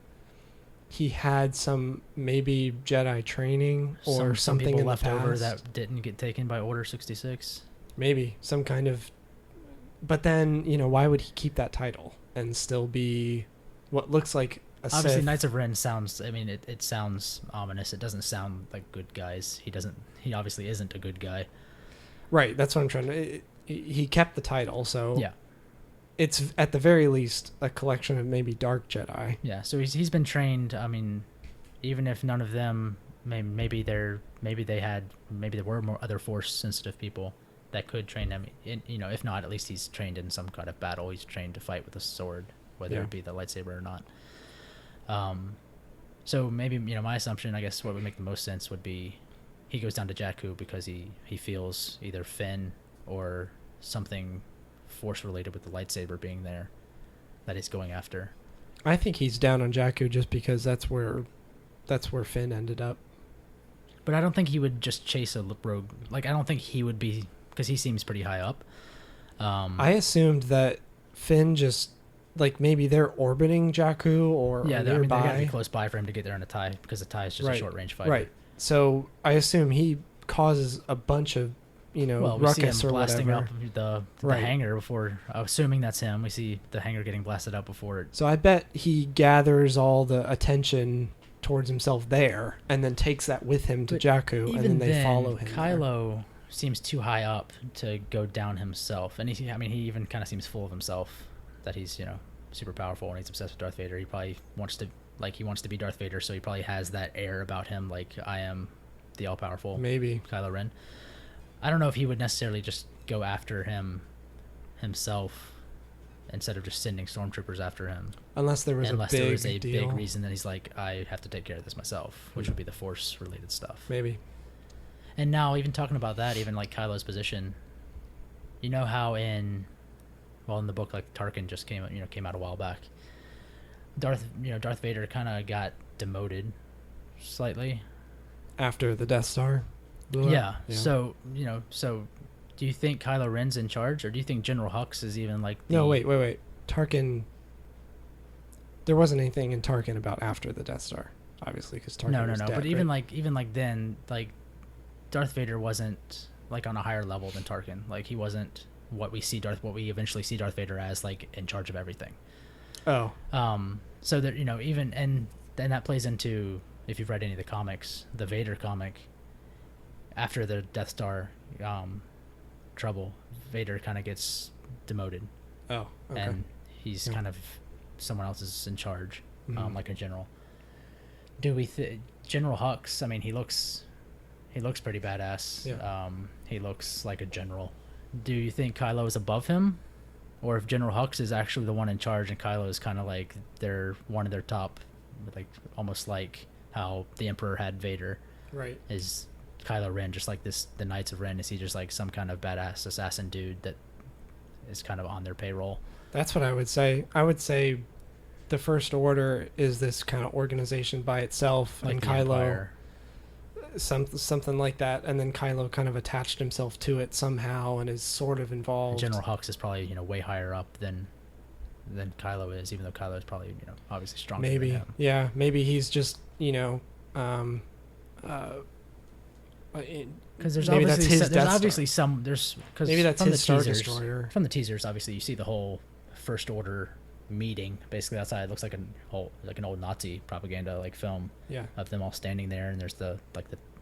he had some maybe Jedi training or something people in left the past over that didn't get taken by Order 66. Maybe some kind of. But then why would he keep that title and still be what looks like a obviously Sith? Knights of Ren sounds. I mean, it sounds ominous. It doesn't sound like good guys. He obviously isn't a good guy. Right. That's what I'm trying to. He kept the title, so yeah. It's at the very least a collection of maybe dark Jedi. Yeah, so he's been trained. I mean, even if none of them, maybe there were more other Force sensitive people that could train him. If not, at least he's trained in some kind of battle. He's trained to fight with a sword, whether it be the lightsaber or not. So maybe my assumption, I guess, what would make the most sense would be he goes down to Jakku because he feels either Finn or something Force related with the lightsaber being there that he's going after. I think he's down on Jakku just because that's where Finn ended up. But I don't think he would just chase a rogue. Like, I don't think he would be, because he seems pretty high up. I assumed that Finn just, like, maybe they're orbiting Jakku or nearby. They gotta be close by for him to get there in a TIE because the TIE is just a short range fighter. Right. So I assume he causes a bunch of ruckus or blasting whatever. Up the hangar before, assuming that's him. We see the hangar getting blasted up before it. So I bet he gathers all the attention towards himself there, and then takes that with him to But Jakku, and then they follow him. Kylo seems too high up to go down himself, and he even kind of seems full of himself, that he's super powerful and he's obsessed with Darth Vader. He probably wants to be Darth Vader, so he probably has that air about him, like I am the all-powerful Maybe Kylo Ren. I don't know if he would necessarily just go after him himself instead of just sending stormtroopers after him, unless there was a deal. big reason that he's like, I have to take care of this myself, which would be the Force related stuff. Maybe. And now, even talking about that, even like Kylo's position, you know how in the book, like Tarkin just came out a while back. Darth Vader kind of got demoted slightly After the Death Star blew yeah. up. Yeah. So do you think Kylo Ren's in charge, or do you think General Hux is even like No, wait. Tarkin. There wasn't anything in Tarkin about after the Death Star, obviously, because Tarkin was dead, but right? even like then, like Darth Vader wasn't like on a higher level than Tarkin. Like he wasn't what we eventually see Darth Vader as, like in charge of everything. Oh. So that even and then that plays into, if you've read any of the comics, the Vader comic, after the Death Star trouble, Vader kind of gets demoted. Oh. Okay. And he's kind of someone else is in charge, like a general. General Hux? I mean, he looks pretty badass. Yeah. He looks like a general. Do you think Kylo is above him, or if General Hux is actually the one in charge and Kylo is kind of like one of their top, like almost like how the Emperor had Vader? Right. Is Kylo Ren just like this? The Knights of Ren, is he just like some kind of badass assassin dude that is kind of on their payroll? That's what I would say. I would say the First Order is this kind of organization by itself, Like and the Kylo, Empire. something like that, and then Kylo kind of attached himself to it somehow and is sort of involved. General Hux is probably way higher up than Kylo is, even though Kylo is probably obviously stronger. Maybe, than him. yeah, maybe he's just Because there's maybe that's his Death obviously Star. some there's because Maybe that's from his the Star teasers, Destroyer. From the teasers, obviously you see the whole First Order meeting basically outside. It looks like an old Nazi propaganda like film. Yeah. Of them all standing there, and there's the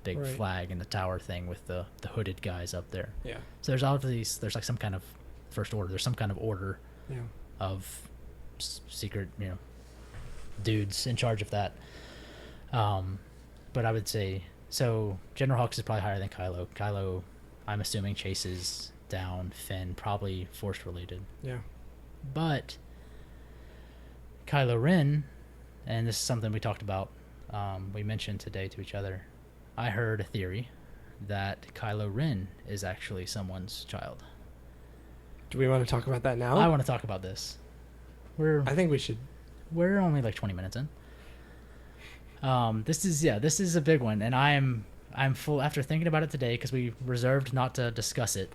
big Right. flag and the tower thing with the hooded guys up there. Yeah. So there's like some kind of First Order. There's some kind of order Yeah. of secret dudes in charge of that. But I would say, so General Hux is probably higher than Kylo. Kylo, I'm assuming, chases down Finn, probably Force related. Yeah. But Kylo Ren, and this is something we talked about, we mentioned today to each other, I heard a theory that Kylo Ren is actually someone's child. Do we want to talk about that now? I want to talk about this. I think we should. We're only like 20 minutes in. This is a big one, and I'm full after thinking about it today, because we reserved not to discuss it.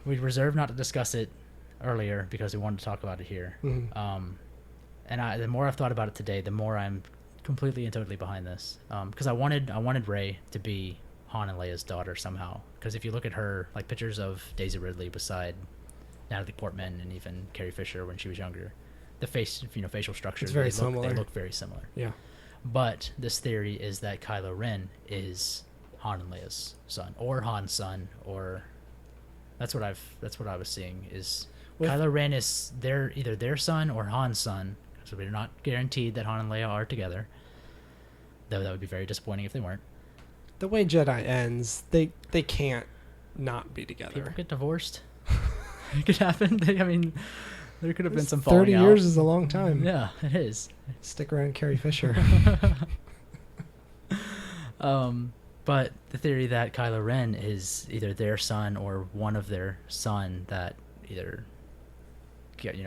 We reserved not to discuss it earlier because we wanted to talk about it here. Mm-hmm. And the more I've thought about it today, the more I'm completely and totally behind this. Because I wanted Rey to be Han and Leia's daughter somehow. Because if you look at her, like pictures of Daisy Ridley beside Natalie Portman and even Carrie Fisher when she was younger, the facial structures, It's very they similar. look very similar. Yeah. But this theory is that Kylo Ren is Han and Leia's son, or Han's son, or that's what I was seeing is Kylo Ren is either their son or Han's son. So we're not guaranteed that Han and Leia are together, though that would be very disappointing if they weren't. The way Jedi ends, they can't not be together. People get divorced. It could happen. There could have been some falling 30 out. years is a long time. Yeah, it is. Stick around Carrie Fisher. But the theory that Kylo Ren is either their son or one of their son that either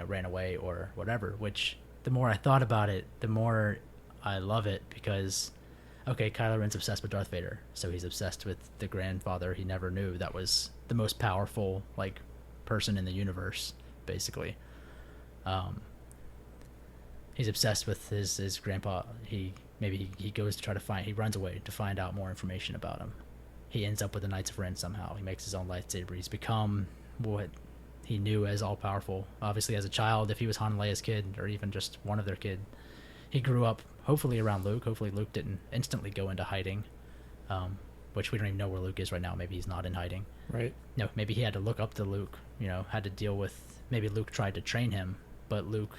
ran away or whatever, which the more I thought about it, the more I love it, because okay, Kylo Ren's obsessed with Darth Vader, so he's obsessed with the grandfather he never knew that was the most powerful person in the universe, basically. He's obsessed with his grandpa. He goes to try to find, he runs away to find out more information about him. He ends up with the Knights of Ren somehow. He makes his own lightsaber. He's become what he knew as all-powerful. Obviously, as a child, if he was Han and Leia's kid, or even just one of their kid, he grew up hopefully around Luke. Hopefully Luke didn't instantly go into hiding, which we don't even know where Luke is right now. Maybe he's not in hiding. Right. No, maybe he had to look up to Luke, had to deal with, maybe Luke tried to train him, but Luke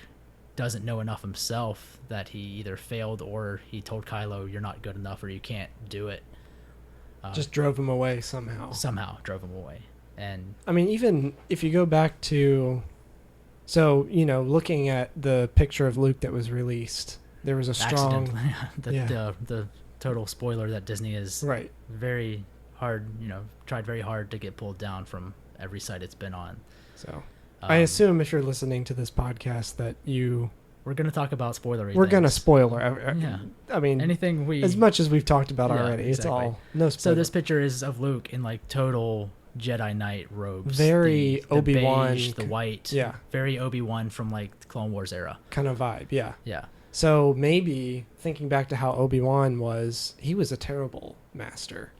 doesn't know enough himself that he either failed or he told Kylo, you're not good enough or you can't do it. Just drove him away somehow. Somehow drove him away. And I mean, even if you go back to, so, looking at the picture of Luke that was released, there was a strong... the total spoiler that Disney is right. very hard, tried very hard to get pulled down from every site it's been on. So I assume if you're listening to this podcast that we're going to talk about spoilery We're going to things. spoiler. Yeah. I mean, anything as much as we've talked about already, exactly. It's all no spoiler. So this picture is of Luke in like total Jedi Knight robes. Very the Obi-Wan. Beige, the white. Yeah. Very Obi-Wan from like the Clone Wars era. Kind of vibe, yeah. Yeah. So maybe thinking back to how Obi-Wan was, he was a terrible master.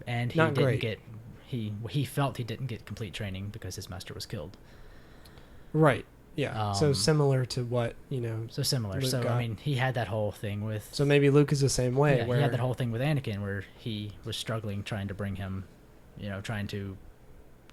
And he Not didn't great. get he felt he didn't get complete training because his master was killed. Right. Yeah. So similar to what, So similar. Luke So got. I mean, he had that whole thing with So maybe Luke is the same way. yeah, where he had that whole thing with Anakin where he was struggling trying to bring him, trying to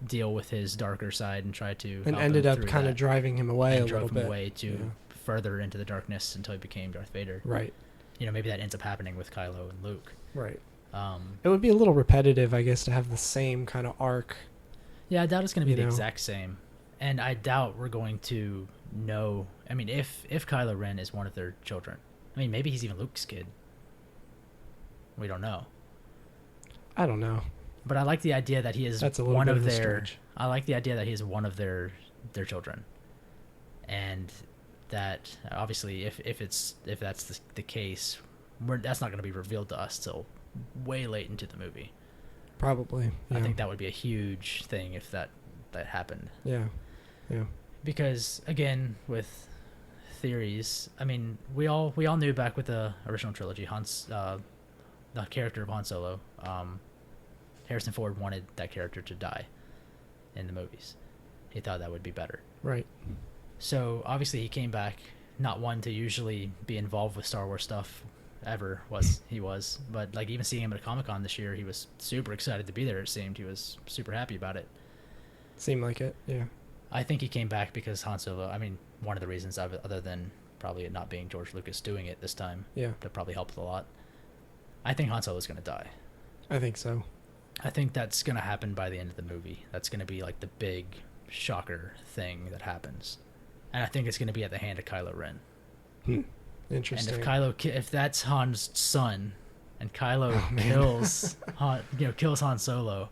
deal with his darker side and try to and help ended him up through kind of that, driving him away and a little drove him bit. away to further into the darkness until he became Darth Vader. Right. Maybe that ends up happening with Kylo and Luke. Right. Um, It would be a little repetitive, I guess, to have the same kind of arc. yeah, I doubt it's going to be You the know. exact same, and I doubt we're going to know. I mean, if Kylo Ren is one of their children, I mean, maybe he's even Luke's kid. We don't know. I don't know. But I like the idea that he is That's a little one bit of of a their. stretch. I like the idea that he is one of their children, and that obviously, if that's the case, that's not going to be revealed to us till way late into the movie. Probably. Yeah. I think that would be a huge thing if that happened. Yeah. Yeah. Because again, with theories, I mean, we all knew back with the original trilogy, the character of Han Solo, Harrison Ford wanted that character to die in the movies. He thought that would be better. Right. So obviously he came back, not one to usually be involved with Star Wars stuff ever was, but like even seeing him at Comic-Con this year, he was super excited to be there. It seemed he was super happy about it. Seemed like it. Yeah. I think he came back because Han Solo, I mean, one of the reasons other than probably it not being George Lucas doing it this time, Yeah. that probably helped a lot. I think Han Solo's going to die. I think so. I think that's going to happen by the end of the movie. That's going to be like the big shocker thing that happens. And I think it's going to be at the hand of Kylo Ren. Interesting. And if that's Han's son and Kylo man. kills kills Han Solo,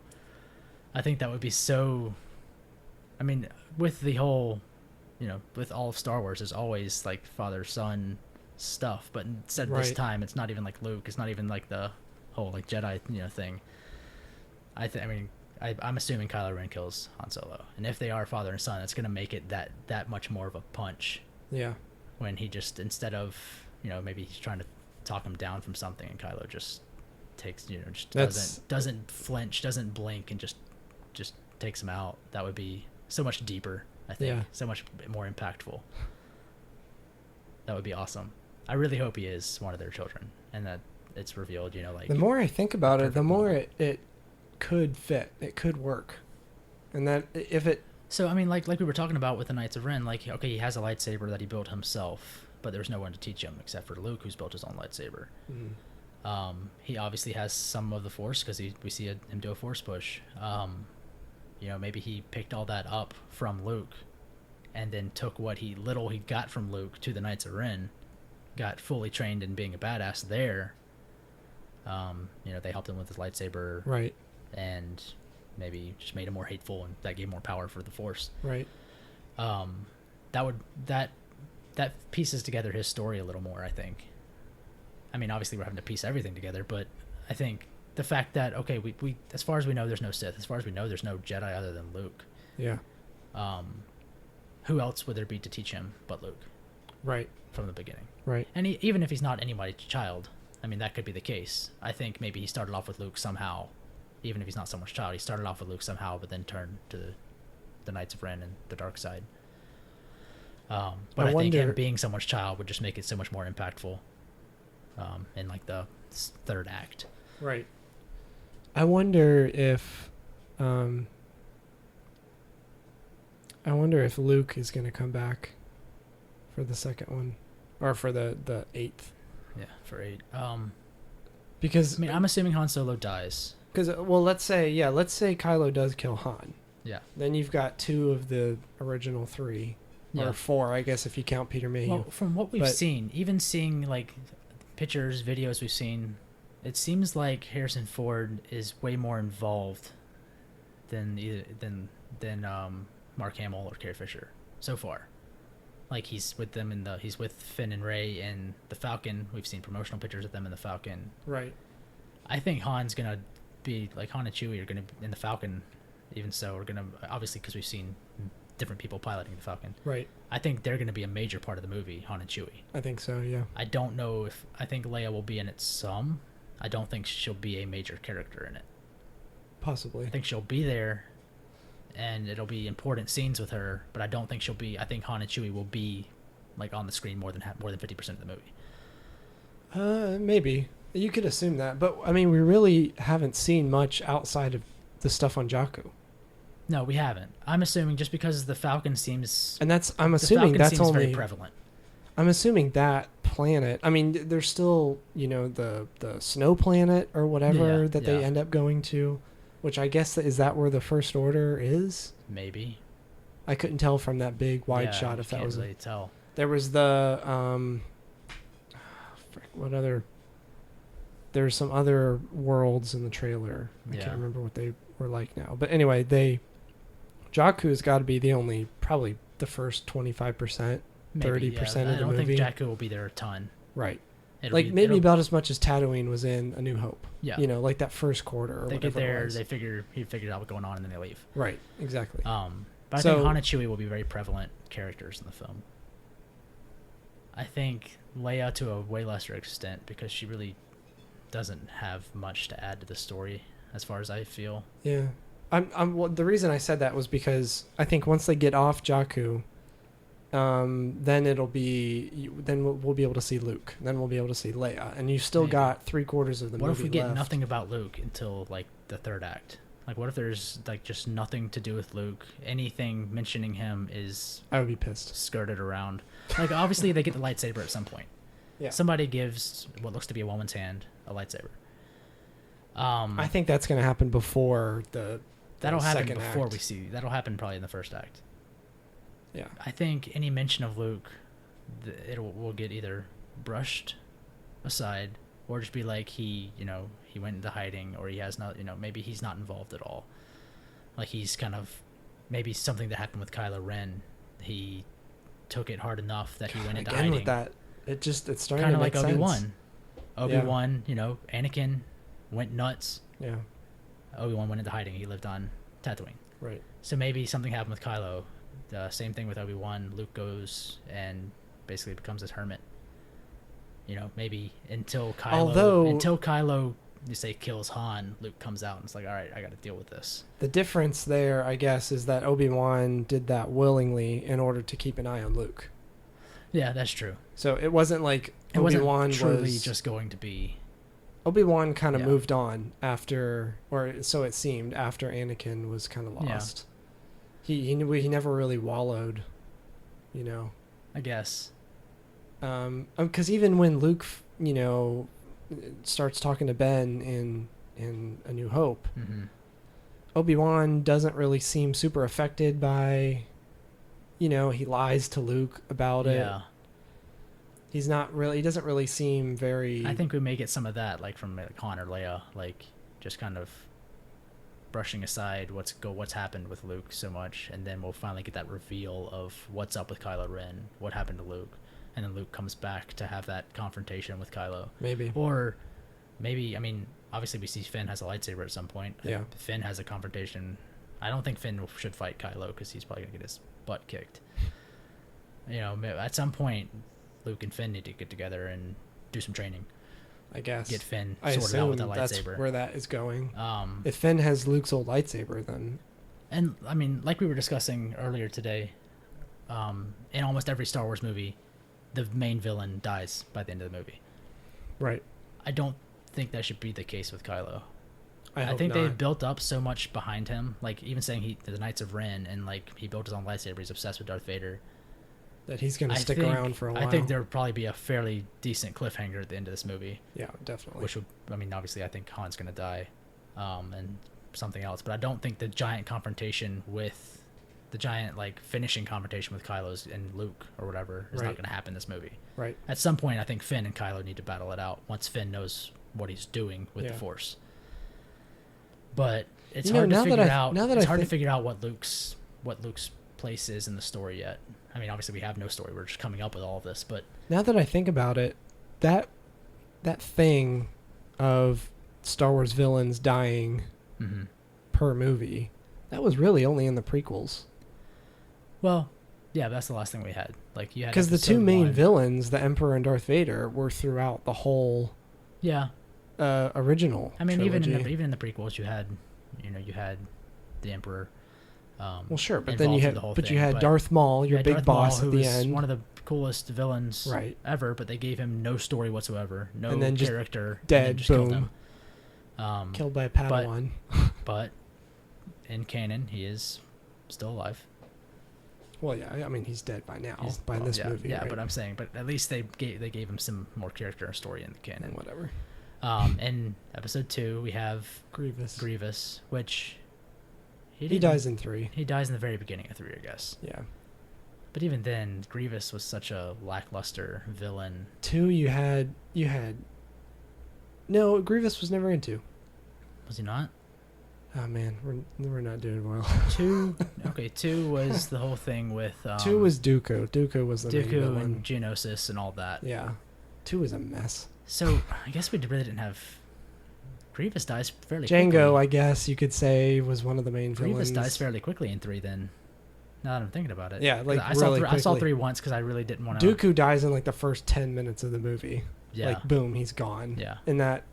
I think that would be so. I mean, with the whole, with all of Star Wars, there's always like father-son stuff, but instead this Right. time it's not even like Luke. It's not even like the whole like Jedi thing. I'm assuming Kylo Ren kills Han Solo, and if they are father and son, it's gonna make it that much more of a punch. Yeah. When he just, instead of maybe he's trying to talk him down from something, and Kylo just takes doesn't flinch, doesn't blink, and just takes him out. That would be so much deeper. I think Yeah. so much more impactful. That would be awesome. I really hope he is one of their children, and that it's revealed. Like The more I think about it, the perfect more moment. it could fit. It could work. And that if it... So I mean, like we were talking about with the Knights of Ren, like okay, he has a lightsaber that he built himself, but there's no one to teach him except for Luke, who's built his own lightsaber. He obviously has some of the Force because we see him do a Force push. Maybe he picked all that up from Luke, and then took what little he got from Luke to the Knights of Ren, got fully trained in being a badass there. They helped him with his lightsaber, Right. and maybe just made him more hateful, and that gave more power for the Force. Right. That pieces together his story a little more, I think. I mean, obviously we're having to piece everything together, but I think the fact that, okay, we as far as we know, there's no Sith. As far as we know, there's no Jedi other than Luke. Yeah. Who else would there be to teach him but Luke Right. from the beginning? Right. And even if he's not anybody's child, I mean, that could be the case. I think maybe he started off with Luke somehow. Even if he's not someone's child, he started off with Luke somehow, but then turned to the Knights of Ren and the dark side. But I think him being someone's child would just make it so much more impactful. in like the third act. Right. I wonder if Luke is going to come back for the second one, or for the 8th. Yeah, for 8. Because I mean, I'm assuming Han Solo dies. Because let's say Kylo does kill Han. Yeah. Then you've got 2 of the original 3, or 4, I guess, if you count Peter Mayhew. Well, from what we've seen, even seeing like pictures, videos we've seen, it seems like Harrison Ford is way more involved than Mark Hamill or Carrie Fisher so far. Like he's with them he's with Finn and Rey in the Falcon. We've seen promotional pictures of them in the Falcon. Right. I think Han's gonna be like Han and Chewie are gonna in the Falcon. Even so, we're gonna obviously because we've seen different people piloting the Falcon. Right. I think they're gonna be a major part of the movie, Han and Chewie. I think so. Yeah. I don't know if I think Leia will be in it some. I don't think she'll be a major character in it. Possibly. I think she'll be there, and it'll be important scenes with her. But I don't think she'll be. I think Han and Chewie will be like on the screen more than 50% of the movie. Maybe you could assume that, but I mean, we really haven't seen much outside of the stuff on Jakku. No, we haven't. I'm assuming just because the Falcon seems, and I'm assuming that's only very prevalent. I'm assuming that planet. I mean, there's still the snow planet or whatever they end up going to, which I guess is that where the First Order is. Maybe. I couldn't tell from that big wide shot if that was. Really tell. There was the what other? There's some other worlds in the trailer. I can't remember what they were like now. But anyway, Jakku's got to be probably the first 25%, 30% of the movie. I don't think Jakku will be there a ton. Right. Maybe about as much as Tatooine was in A New Hope. Yeah. Like that first quarter or they whatever get there, it was. he figured out what's going on, and then they leave. Right. Exactly. But I think Han and Chewie will be very prevalent characters in the film. I think Leia to a way lesser extent because she really doesn't have much to add to the story as far as I feel. Yeah. The reason I said that was because I think once they get off Jakku, then we'll be able to see Luke. Then we'll be able to see Leia, and you still got 3/4 of the movie. What if we get nothing about Luke until like the third act? Like, what if there's like just nothing to do with Luke? Anything mentioning him is I would be pissed. Skirted around. Like, obviously they get the lightsaber at some point. Yeah. Somebody gives what looks to be a woman's hand a lightsaber. I think that's going to happen before that'll happen before we see. That'll happen probably in the first act. Yeah. I think any mention of Luke, will get either brushed aside or just be like he went into hiding, or he has not, maybe he's not involved at all. Like he's kind of maybe something that happened with Kylo Ren. He took it hard enough that he went into hiding. With that, it's starting to make sense. Kind of like Obi-Wan. Obi-Wan, Anakin went nuts. Yeah. Obi-Wan went into hiding. He lived on Tatooine. Right. So maybe something happened with Kylo. The same thing with Obi-Wan. Luke goes and basically becomes this hermit. Maybe until Kylo, you say, kills Han, Luke comes out and it's like, all right, I got to deal with this. The difference there, I guess, is that Obi-Wan did that willingly in order to keep an eye on Luke. Yeah, that's true. So it wasn't like Obi-Wan was truly just going to be. Obi-Wan kind of moved on after, or so it seemed, after Anakin was kind of lost. Yeah. He never really wallowed, I guess. Because even when Luke, starts talking to Ben in A New Hope, Obi-Wan doesn't really seem super affected by, he lies to Luke about it. Yeah. He doesn't really seem very. I think we may get some of that, like from Han or Leia, like just kind of brushing aside what's happened with Luke so much, and then we'll finally get that reveal of what's up with Kylo Ren, what happened to Luke. And then Luke comes back to have that confrontation with Kylo. Maybe. Or maybe, obviously we see Finn has a lightsaber at some point. Yeah. Finn has a confrontation. I don't think Finn should fight Kylo because he's probably going to get his butt kicked. At some point, Luke and Finn need to get together and do some training. I guess. Get Finn sorted out with that lightsaber. That's where that is going. If Finn has Luke's old lightsaber, then. And, like we were discussing earlier today, in almost every Star Wars movie, the main villain dies by the end of the movie. Right. I don't think that should be the case with Kylo. I think not. they've built up so much behind him, like even saying the Knights of Ren, and like he built his own lightsaber. He's obsessed with Darth Vader. That he's going to stick around for a while. I think there would probably be a fairly decent cliffhanger at the end of this movie. Yeah, definitely. Which would, I mean, obviously, I think Han's going to die, and something else. But I don't think the giant confrontation with the giant like finishing confrontation with Kylo and Luke or whatever is not going to happen in this movie. Right. At some point, I think Finn and Kylo need to battle it out once Finn knows what he's doing with the Force. But it's hard to figure out. It's hard to figure out what Luke's place is in the story yet. I mean, obviously we have no story. We're just coming up with all of this. But now that I think about it, that thing of Star Wars villains dying per movie, that was really only in the prequels. Well, yeah, that's the last thing we had. Like you had because the two main villains, the Emperor and Darth Vader, were throughout the whole original. I mean, trilogy. even in the prequels, you had the Emperor. Well, sure, but then you had Darth Maul, your big boss at the end, one of the coolest villains ever, but they gave him no story whatsoever, no and then character, dead, just boom, killed him. Killed by a Padawan. But in canon, he is still alive. Well, yeah, I mean he's dead by now by this movie. Yeah, right? but I'm saying, but at least they gave him some more character and story in the canon. Whatever. In episode 2, we have Grievous, which he dies in 3. He dies in the very beginning of 3, I guess. Yeah. But even then, Grievous was such a lackluster villain. 2, you had. No, Grievous was never in 2. Was he not? Oh man, we're not doing well. 2, okay. 2 was the whole thing with. 2 was Dooku. Dooku was the main villain. And Geonosis and all that. Yeah, 2 was a mess. So I guess we really didn't have. Grievous dies fairly quickly. Django, I guess you could say, was one of the main villains. Grievous dies fairly quickly in 3 then. Now that I'm thinking about it. Yeah, like I really saw 3 once because I really didn't want to. Dooku dies in like the first 10 minutes of the movie. Yeah. Like boom, he's gone. Yeah. In that,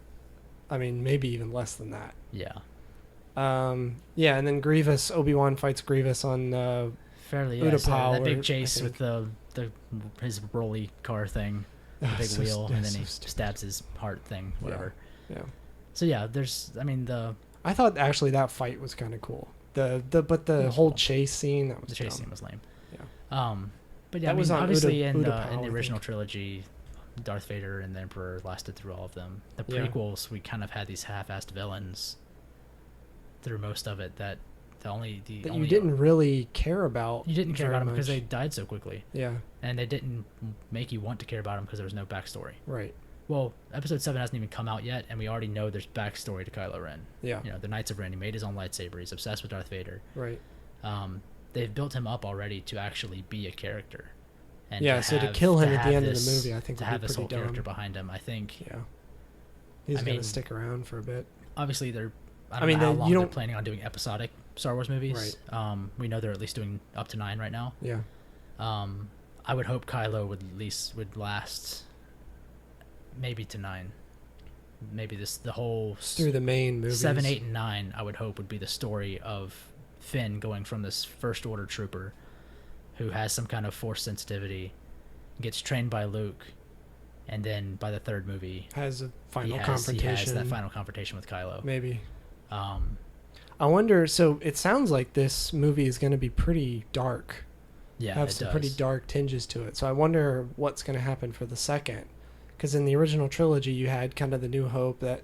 I mean, maybe even less than that. Yeah. Yeah, and then Grievous, Obi-Wan fights Grievous on fairly Utapau, that big chase with his rolly car thing, the big wheel, and then he stabs his heart thing, whatever. Yeah. So yeah, I thought actually that fight was kind of cool. The whole chase scene, that was the chase scene was lame. Yeah. But yeah, was obviously in Utapau, the original trilogy, Darth Vader and the Emperor lasted through all of them. The prequels, we kind of had these half-assed villains through most of it that you didn't really care about. You didn't care about them because they died so quickly. Yeah. And they didn't make you want to care about them because there was no backstory. Right. Well, episode 7 hasn't even come out yet, and we already know there's backstory to Kylo Ren. Yeah. The Knights of Ren, he made his own lightsaber, he's obsessed with Darth Vader. Right. They've built him up already to actually be a character. And to kill him at the end of the movie, I think to would have be this whole pretty dumb. character behind him, I think. Yeah. He's going to stick around for a bit. Obviously, I don't know how long they're planning on doing episodic Star Wars movies. Right. We know they're at least doing up to 9 right now. Yeah. I would hope Kylo would last maybe to 9. Maybe the whole through the main movies. 7, 8, and 9. I would hope would be the story of Finn going from this First Order trooper who has some kind of Force sensitivity, gets trained by Luke, and then by the 3rd movie has a final confrontation. He has that final confrontation with Kylo. Maybe. I wonder. So it sounds like this movie is going to be pretty dark. Yeah, have some pretty dark tinges to it. So I wonder what's going to happen for the second. Because in the original trilogy, you had kind of the New Hope that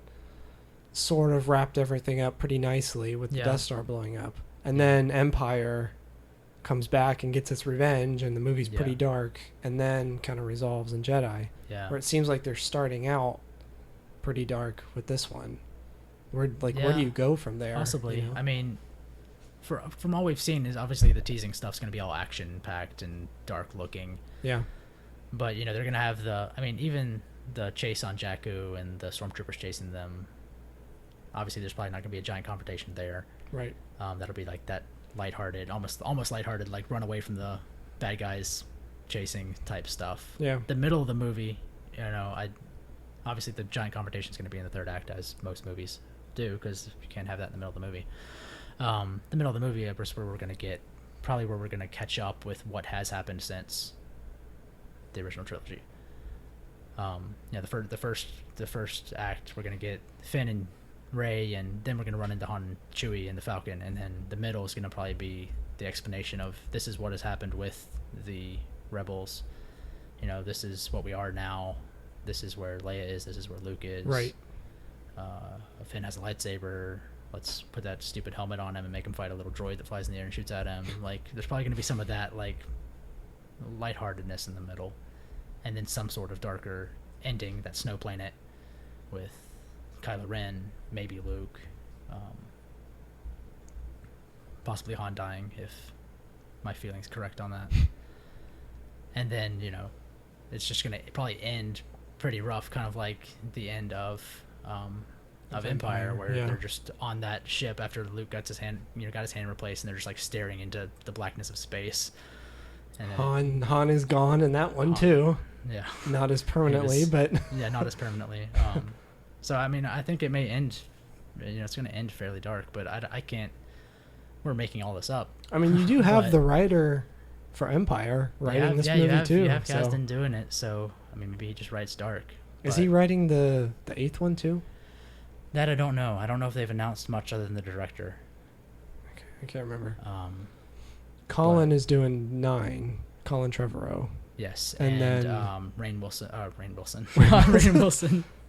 sort of wrapped everything up pretty nicely with the Death Star blowing up. And then Empire comes back and gets its revenge, and the movie's pretty dark, and then kind of resolves in Jedi. Yeah. Where it seems like they're starting out pretty dark with this one. Where do you go from there? Possibly. I mean, from all we've seen is obviously the teasing stuff's going to be all action-packed and dark-looking. Yeah. But, they're going to have even the chase on Jakku and the stormtroopers chasing them, obviously there's probably not going to be a giant confrontation there. Right. That'll be like that lighthearted, almost lighthearted, like run away from the bad guys chasing type stuff. Yeah. The middle of the movie, obviously the giant confrontation is going to be in the 3rd act, as most movies do, because you can't have that in the middle of the movie. The middle of the movie is where we're going to catch up with what has happened since the original trilogy. The first act we're gonna get Finn and Rey, and then we're gonna run into Han and Chewie and the Falcon, and then the middle is gonna probably be the explanation of this is what has happened with the rebels. This is what we are now. This is where Leia is. This is where Luke is. Right. Finn has a lightsaber. Let's put that stupid helmet on him and make him fight a little droid that flies in the air and shoots at him. Like, there's probably going to be some of that, like, lightheartedness in the middle. And then some sort of darker ending, that snow planet with Kylo Ren, maybe Luke, possibly Han dying, if my feeling's correct on that. And then, it's just going to probably end pretty rough, kind of like the end of Empire, where they're just on that ship after Luke got his hand replaced, and they're just like staring into the blackness of space. And Han is gone in that one too. Yeah, not as permanently, but not as permanently. So I mean, I think it may end. It's going to end fairly dark, but I can't. We're making all this up. I mean, you do have the writer for Empire writing this movie too. You have Kasdan doing it, so I mean, maybe he just writes dark. Is he writing the 8th one too? That I don't know. I don't know if they've announced much other than the director. Okay, I can't remember. Colin is doing 9. Colin Trevorrow. Yes, and then Rainn Wilson.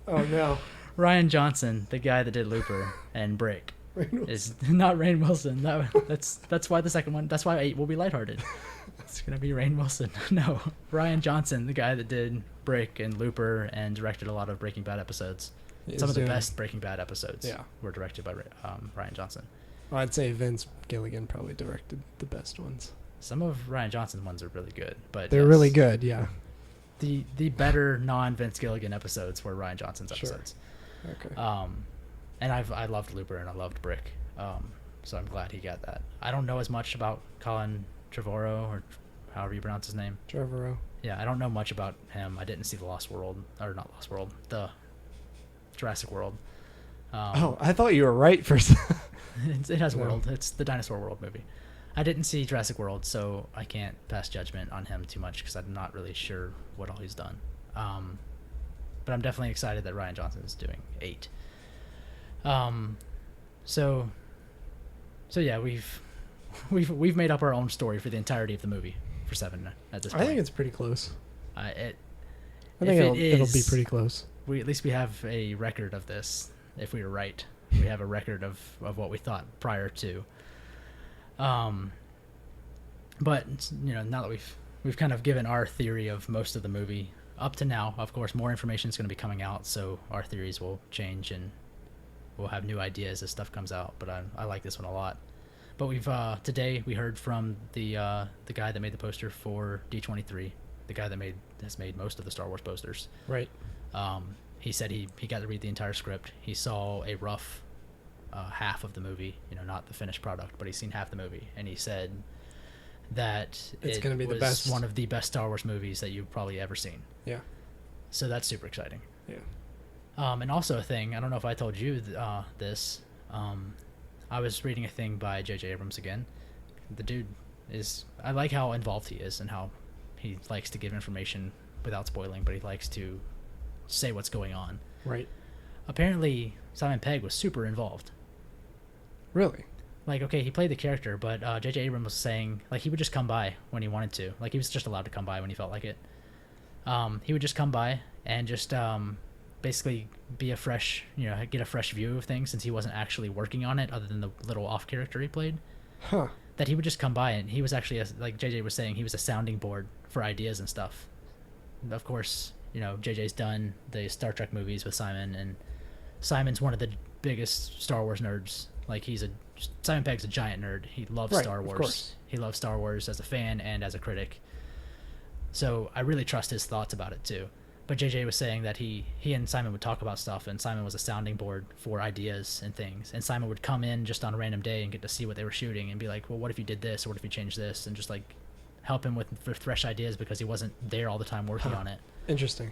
Oh no. Rian Johnson, the guy that did Looper and Brick, is not Rainn Wilson. That's why the second one. That's why 8 will be lighthearted. It's gonna be Rainn Wilson. No, Rian Johnson, the guy that did Brick and Looper and directed a lot of Breaking Bad episodes. Some of the best Breaking Bad episodes were directed by Rian Johnson. Well, I'd say Vince Gilligan probably directed the best ones. Some of Rian Johnson's ones are really good, but they're really good. Yeah. The better non-Vince Gilligan episodes were Rian Johnson's episodes. Okay. And I loved Looper and I loved Brick. So I'm glad he got that. I don't know as much about Colin Trevorrow, or however you pronounce his name. Trevorrow. Yeah, I don't know much about him. I didn't see the Jurassic World. I thought you were right for. It has world. It's the Dinosaur World movie. I didn't see Jurassic World, so I can't pass judgment on him too much because I'm not really sure what all he's done. But I'm definitely excited that Rian Johnson is doing 8. So yeah, we've made up our own story for the entirety of the movie for 7 at this point. I think it's pretty close. I think it'll be pretty close. At least we have a record of this. If we were right, we have a record of what we thought prior to. But now that we've kind of given our theory of most of the movie up to now, of course, more information is going to be coming out, so our theories will change and we'll have new ideas as stuff comes out. But I like this one a lot. But we've today we heard from the guy that made the poster for D23, the guy that has made most of the Star Wars posters. Right. He said he got to read the entire script. He saw a rough half of the movie, not the finished product, but he's seen half the movie, and he said that it's going to be was the best, one of the best Star Wars movies that you've probably ever seen. Yeah. So that's super exciting. Yeah. And also a thing, I don't know if I told you this. I was reading a thing by J.J. Abrams again. The dude I like how involved he is and how he likes to give information without spoiling, but he likes to say what's going on. Right. Apparently, Simon Pegg was super involved. Really? Like, okay, he played the character, but J.J. Abrams was saying, like, he would just come by when he wanted to. Like, he was just allowed to come by when he felt like it. He would just come by and just basically be a fresh, get a fresh view of things since he wasn't actually working on it other than the little off character he played. Huh. That he would just come by and he was actually, like J.J. was saying, he was a sounding board for ideas and stuff. Of course, J.J.'s done the Star Trek movies with Simon, and Simon's one of the biggest Star Wars nerds. Like, Simon Pegg's a giant nerd. He loves Star Wars. Of course. He loves Star Wars as a fan and as a critic. So I really trust his thoughts about it too. But JJ was saying that he and Simon would talk about stuff, and Simon was a sounding board for ideas and things. And Simon would come in just on a random day and get to see what they were shooting and be like, well, what if you did this, or what if you changed this, and just like help him with fresh ideas because he wasn't there all the time working on it. Interesting.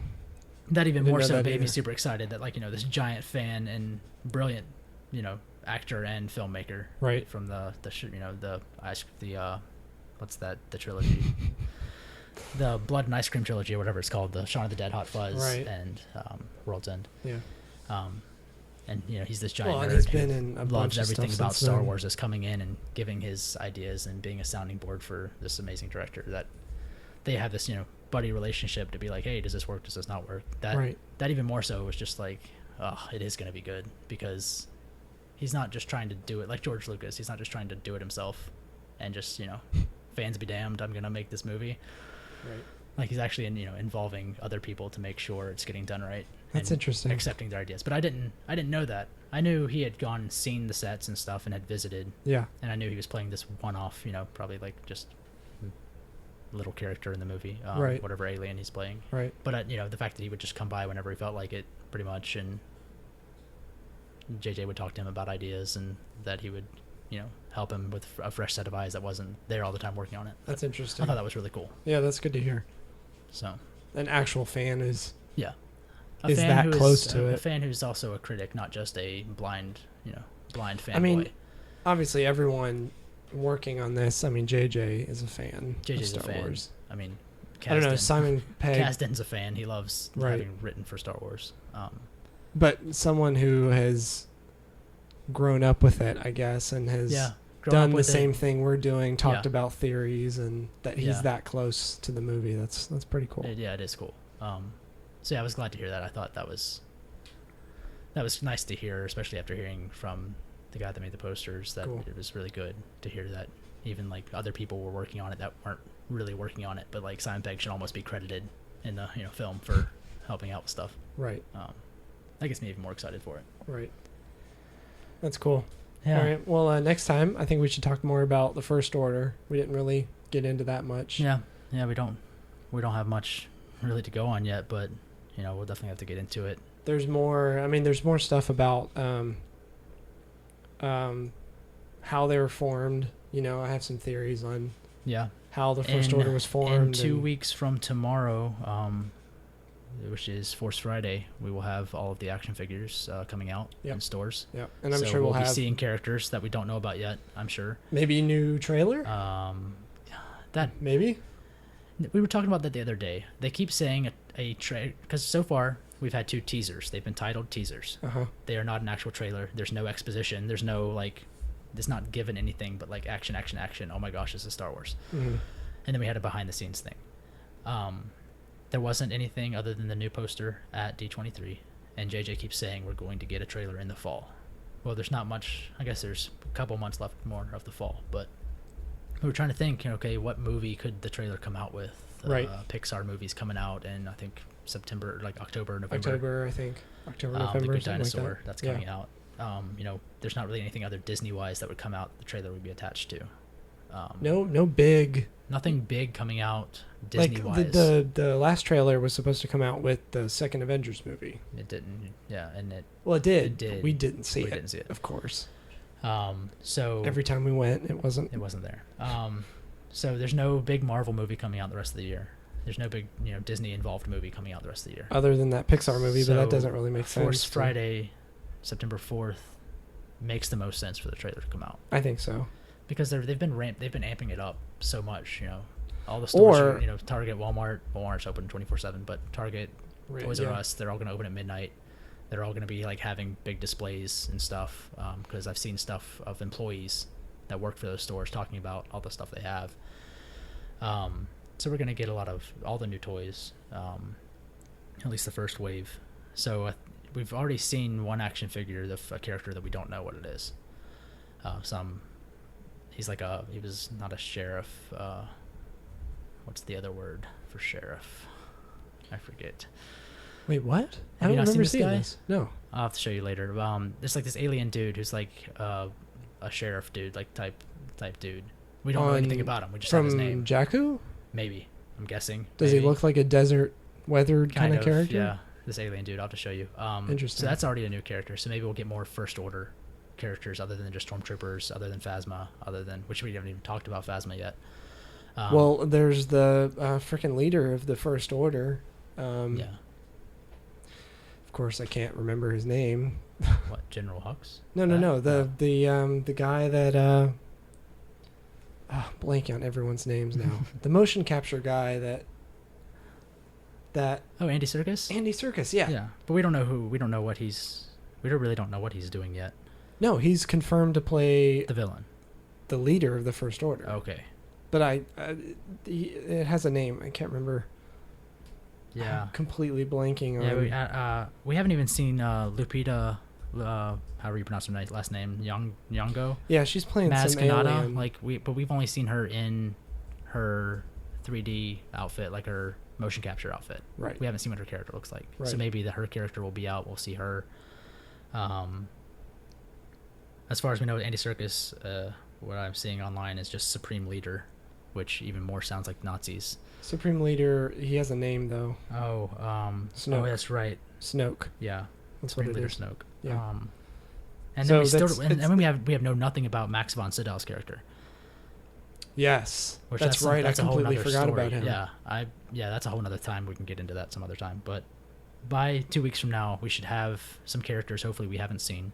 That even more so made me super excited that, like, this giant fan and brilliant, actor and filmmaker, right, from the trilogy. the Blood and Ice Cream trilogy or whatever it's called, the Shaun of the Dead, Hot Fuzz, Right. and World's End. Yeah. And he's this giant Well, and nerd he's who been in a bunch loves of everything stuff about since Star then. Wars, is coming in and giving his ideas and being a sounding board for this amazing director. That they have this buddy relationship to be like, hey, does this work? Does this not work? That even more so was just like, oh, it is going to be good, because he's not just trying to do it like George Lucas. He's not just trying to do it himself and just fans be damned, I'm going to make this movie. Right. Like he's actually involving other people to make sure it's getting done right. That's and interesting. Accepting their ideas. But I didn't know that. I knew he had gone and seen the sets and stuff and had visited. Yeah. And I knew he was playing this one-off, probably like just little character in the movie, Right. whatever alien he's playing. Right. But the fact that he would just come by whenever he felt like it, pretty much, and JJ would talk to him about ideas, and that he would, help him with a fresh set of eyes that wasn't there all the time working on it. That's interesting. I thought that was really cool. Yeah, that's good to hear. So An actual fan is yeah, is that close to it. A fan who's also a critic, not just a blind fanboy. I mean, obviously everyone working on this. I mean, JJ is a fan JJ's of a Star fan. Wars. I mean, I don't know. Simon Pegg, Kasdan's a fan. He loves Right. having written for Star Wars. but someone who has grown up with it, I guess, and has grown done up the with same it. thing we're doing, talked Yeah. about theories, and that he's Yeah. that close to the movie. That's pretty cool. Yeah, it is cool. So yeah, I was glad to hear that. I thought that was nice to hear, especially after hearing from the guy that made the posters, that Cool. it was really good to hear that even like other people were working on it that weren't really working on it, but like Simon Pegg should almost be credited in the film for helping out with stuff. Right. That gets me even more excited for it. Right. That's cool. Yeah. All right. Well, next time I think we should talk more about the First Order. We didn't really get into that much. Yeah. We don't have much really to go on yet, but we'll definitely have to get into it. There's more. I mean, there's more stuff about how they were formed. I have some theories on how the First Order was formed. And 2 weeks from tomorrow, which is Force Friday, we will have all of the action figures coming out in stores. Yeah, and I'm so sure we'll be have seeing characters that we don't know about yet. I'm sure. Maybe a new trailer. That maybe. We were talking about that the other day. They keep saying a trailer, because so far we've had 2 teasers. They've been titled teasers. They are not an actual trailer. There's no exposition. There's no it's not given anything but like action. Oh my gosh, this is Star Wars. Mm-hmm. And then we had a behind the scenes thing. There wasn't anything other than the new poster at D23, and JJ keeps saying we're going to get a trailer in the fall. Well, there's not much. I guess there's a couple months left more of the fall, but we were trying to think, okay, what movie could the trailer come out with? Right. Pixar movies coming out in, I think, September, like October, November. October, November. The Good something Dinosaur, like that. that's coming out. There's not really anything other Disney-wise that would come out the trailer would be attached to. No big. Nothing big coming out Like Disney-wise. the last trailer was supposed to come out with the second Avengers movie. It didn't. Yeah, and it. Well, it did. It did. We didn't see We it. didn't see it. Of course. So Every time we went, it wasn't. it wasn't there. So there's no big Marvel movie coming out the rest of the year. There's no big, Disney-involved movie coming out the rest of the year. Other than that Pixar movie, but that So, doesn't really make sense. Force Friday, September 4th, makes the most sense for the trailer to come out, I think so. because they've been amping it up so much. All the stores, Or- Target, Walmart's open 24/7, but Target, Toys R Us, they're all going to open at midnight. They're all going to be like having big displays and stuff, because I've seen stuff of employees that work for those stores talking about all the stuff they have. So we're going to get a lot of all the new toys, at least the first wave. So we've already seen one action figure, a character that we don't know what it is. He was not a sheriff. What's the other word for sheriff? I forget. Wait, what? I Have you don't not seen remember this seeing guy? this. No. I'll have to show you later. There's like this alien dude who's like a sheriff dude, like type dude. We don't know anything about him. We just have his name. Jakku? Maybe. I'm guessing. Does Maybe. he look like a desert weathered kind of character? Yeah. This alien dude. I'll have to show you. Interesting. So that's already a new character. So maybe we'll get more First Order characters other than just Stormtroopers, other than Phasma, which we haven't even talked about Phasma yet. Well, there's the freaking leader of the First Order. Yeah. Of course, I can't remember his name. What, General Hux? No. The guy that blanking on everyone's names now. The motion capture guy that that Andy Serkis. Andy Serkis, yeah. Yeah, but we don't know who. We don't know what he's. We really don't know what he's doing yet. No, he's confirmed to play The villain. the leader of the First Order. Okay. But it has a name. I can't remember. Yeah. I'm completely blanking on. Yeah, we haven't even seen Lupita. However you pronounce her last name, Nyong'o. Yeah, she's playing Maz some Kanata. alien. But we've only seen her in her 3D outfit, like her motion capture outfit. Right. We haven't seen what her character looks like. Right. So maybe her character will be out. We'll see her. As far as we know, Andy Serkis, what I'm seeing online is just Supreme Leader, which even more sounds like Nazis. Supreme Leader. He has a name though. Snoke. Oh, that's right. Snoke. Yeah. That's Supreme what it Leader is. Snoke. Yeah. And So then we still, that's- and then we have know nothing about Max von Sydow's character. Yes, Which that's right. That's I a whole completely nother forgot story. about him. Yeah, that's a whole other time. We can get into that some other time. But by 2 weeks from now, we should have some characters. Hopefully, we haven't seen.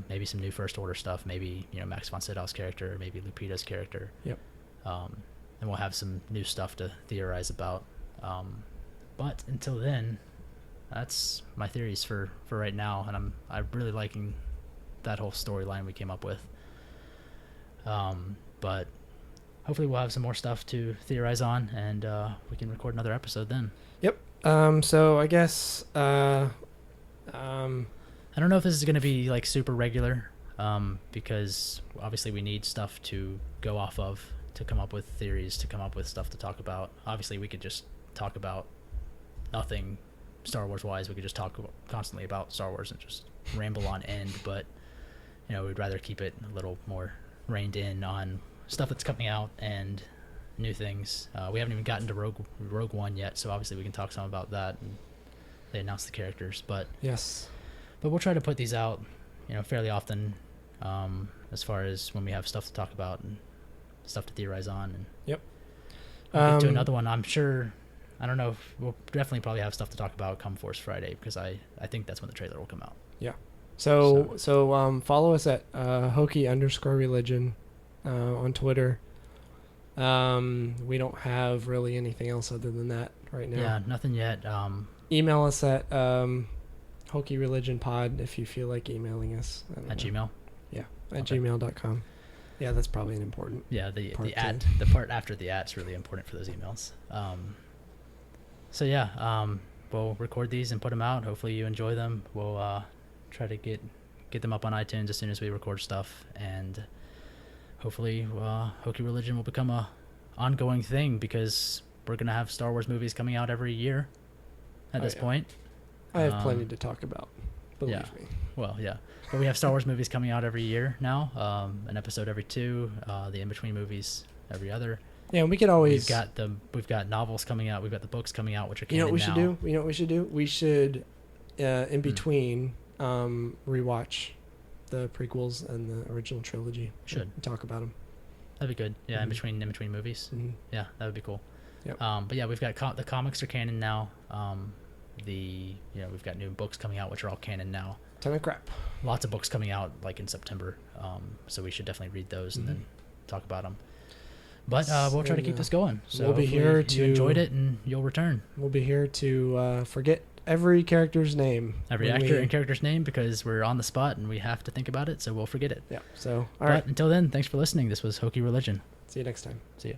Maybe some new First Order stuff. Maybe Max von Sydow's character. Maybe Lupita's character. Yep. And we'll have some new stuff to theorize about. But until then, that's my theories for right now, and I'm really liking that whole storyline we came up with. But hopefully we'll have some more stuff to theorize on, and we can record another episode then. Yep. So I guess I don't know if this is going to be like super regular, because obviously we need stuff to go off of, to come up with theories, to come up with stuff to talk about. Obviously we could just talk about nothing Star Wars wise. We could just talk constantly about Star Wars and just ramble on end, but we'd rather keep it a little more reined in on stuff that's coming out and new things. We haven't even gotten to Rogue One yet, so obviously we can talk some about that. And they announced the characters, but yes. But we'll try to put these out, fairly often, as far as when we have stuff to talk about and stuff to theorize on. And Yep. We'll get to another one. I'm sure. I don't know. We'll definitely probably have stuff to talk about come Force Friday, because I think that's when the trailer will come out. Yeah. So follow us at Hokey_religion on Twitter. We don't have really anything else other than that right now. Yeah, nothing yet. Email us at HokeyReligionPod if you feel like emailing us. At Gmail. Yeah, at Okay. gmail.com. Yeah, that's probably an important. Yeah, the part at the part after the at's really important for those emails. So yeah, we'll record these and put them out. Hopefully you enjoy them. We'll try to get them up on iTunes as soon as we record stuff, and hopefully Hokey Religion will become a ongoing thing, because we're gonna have Star Wars movies coming out every year at this point. I have plenty to talk about. Believe me. Well, yeah, but we have Star Wars movies coming out every year now. An episode every 2. The in between movies every other. Yeah, we could always. We've got novels coming out. We've got the books coming out, which are canon You know what we now. should do? You know what we should do? We should, in between, rewatch the prequels and the original trilogy. Should and talk about them. That'd be good. Yeah, Mhm. in between movies. Mm-hmm. Yeah, that would be cool. Yep. But yeah, we've got the comics are canon now. We've got new books coming out, which are all canon now. Ton of crap. Lots of books coming out like in September. So we should definitely read those and then talk about them. But we'll try to keep this going. So we'll be here to. You enjoyed it, and you'll return. We'll be here to forget every character's name. Every actor and character's name, because we're on the spot and we have to think about it, so we'll forget it. Yeah. So all right. Until then, thanks for listening. This was Hokey Religion. See you next time. See ya.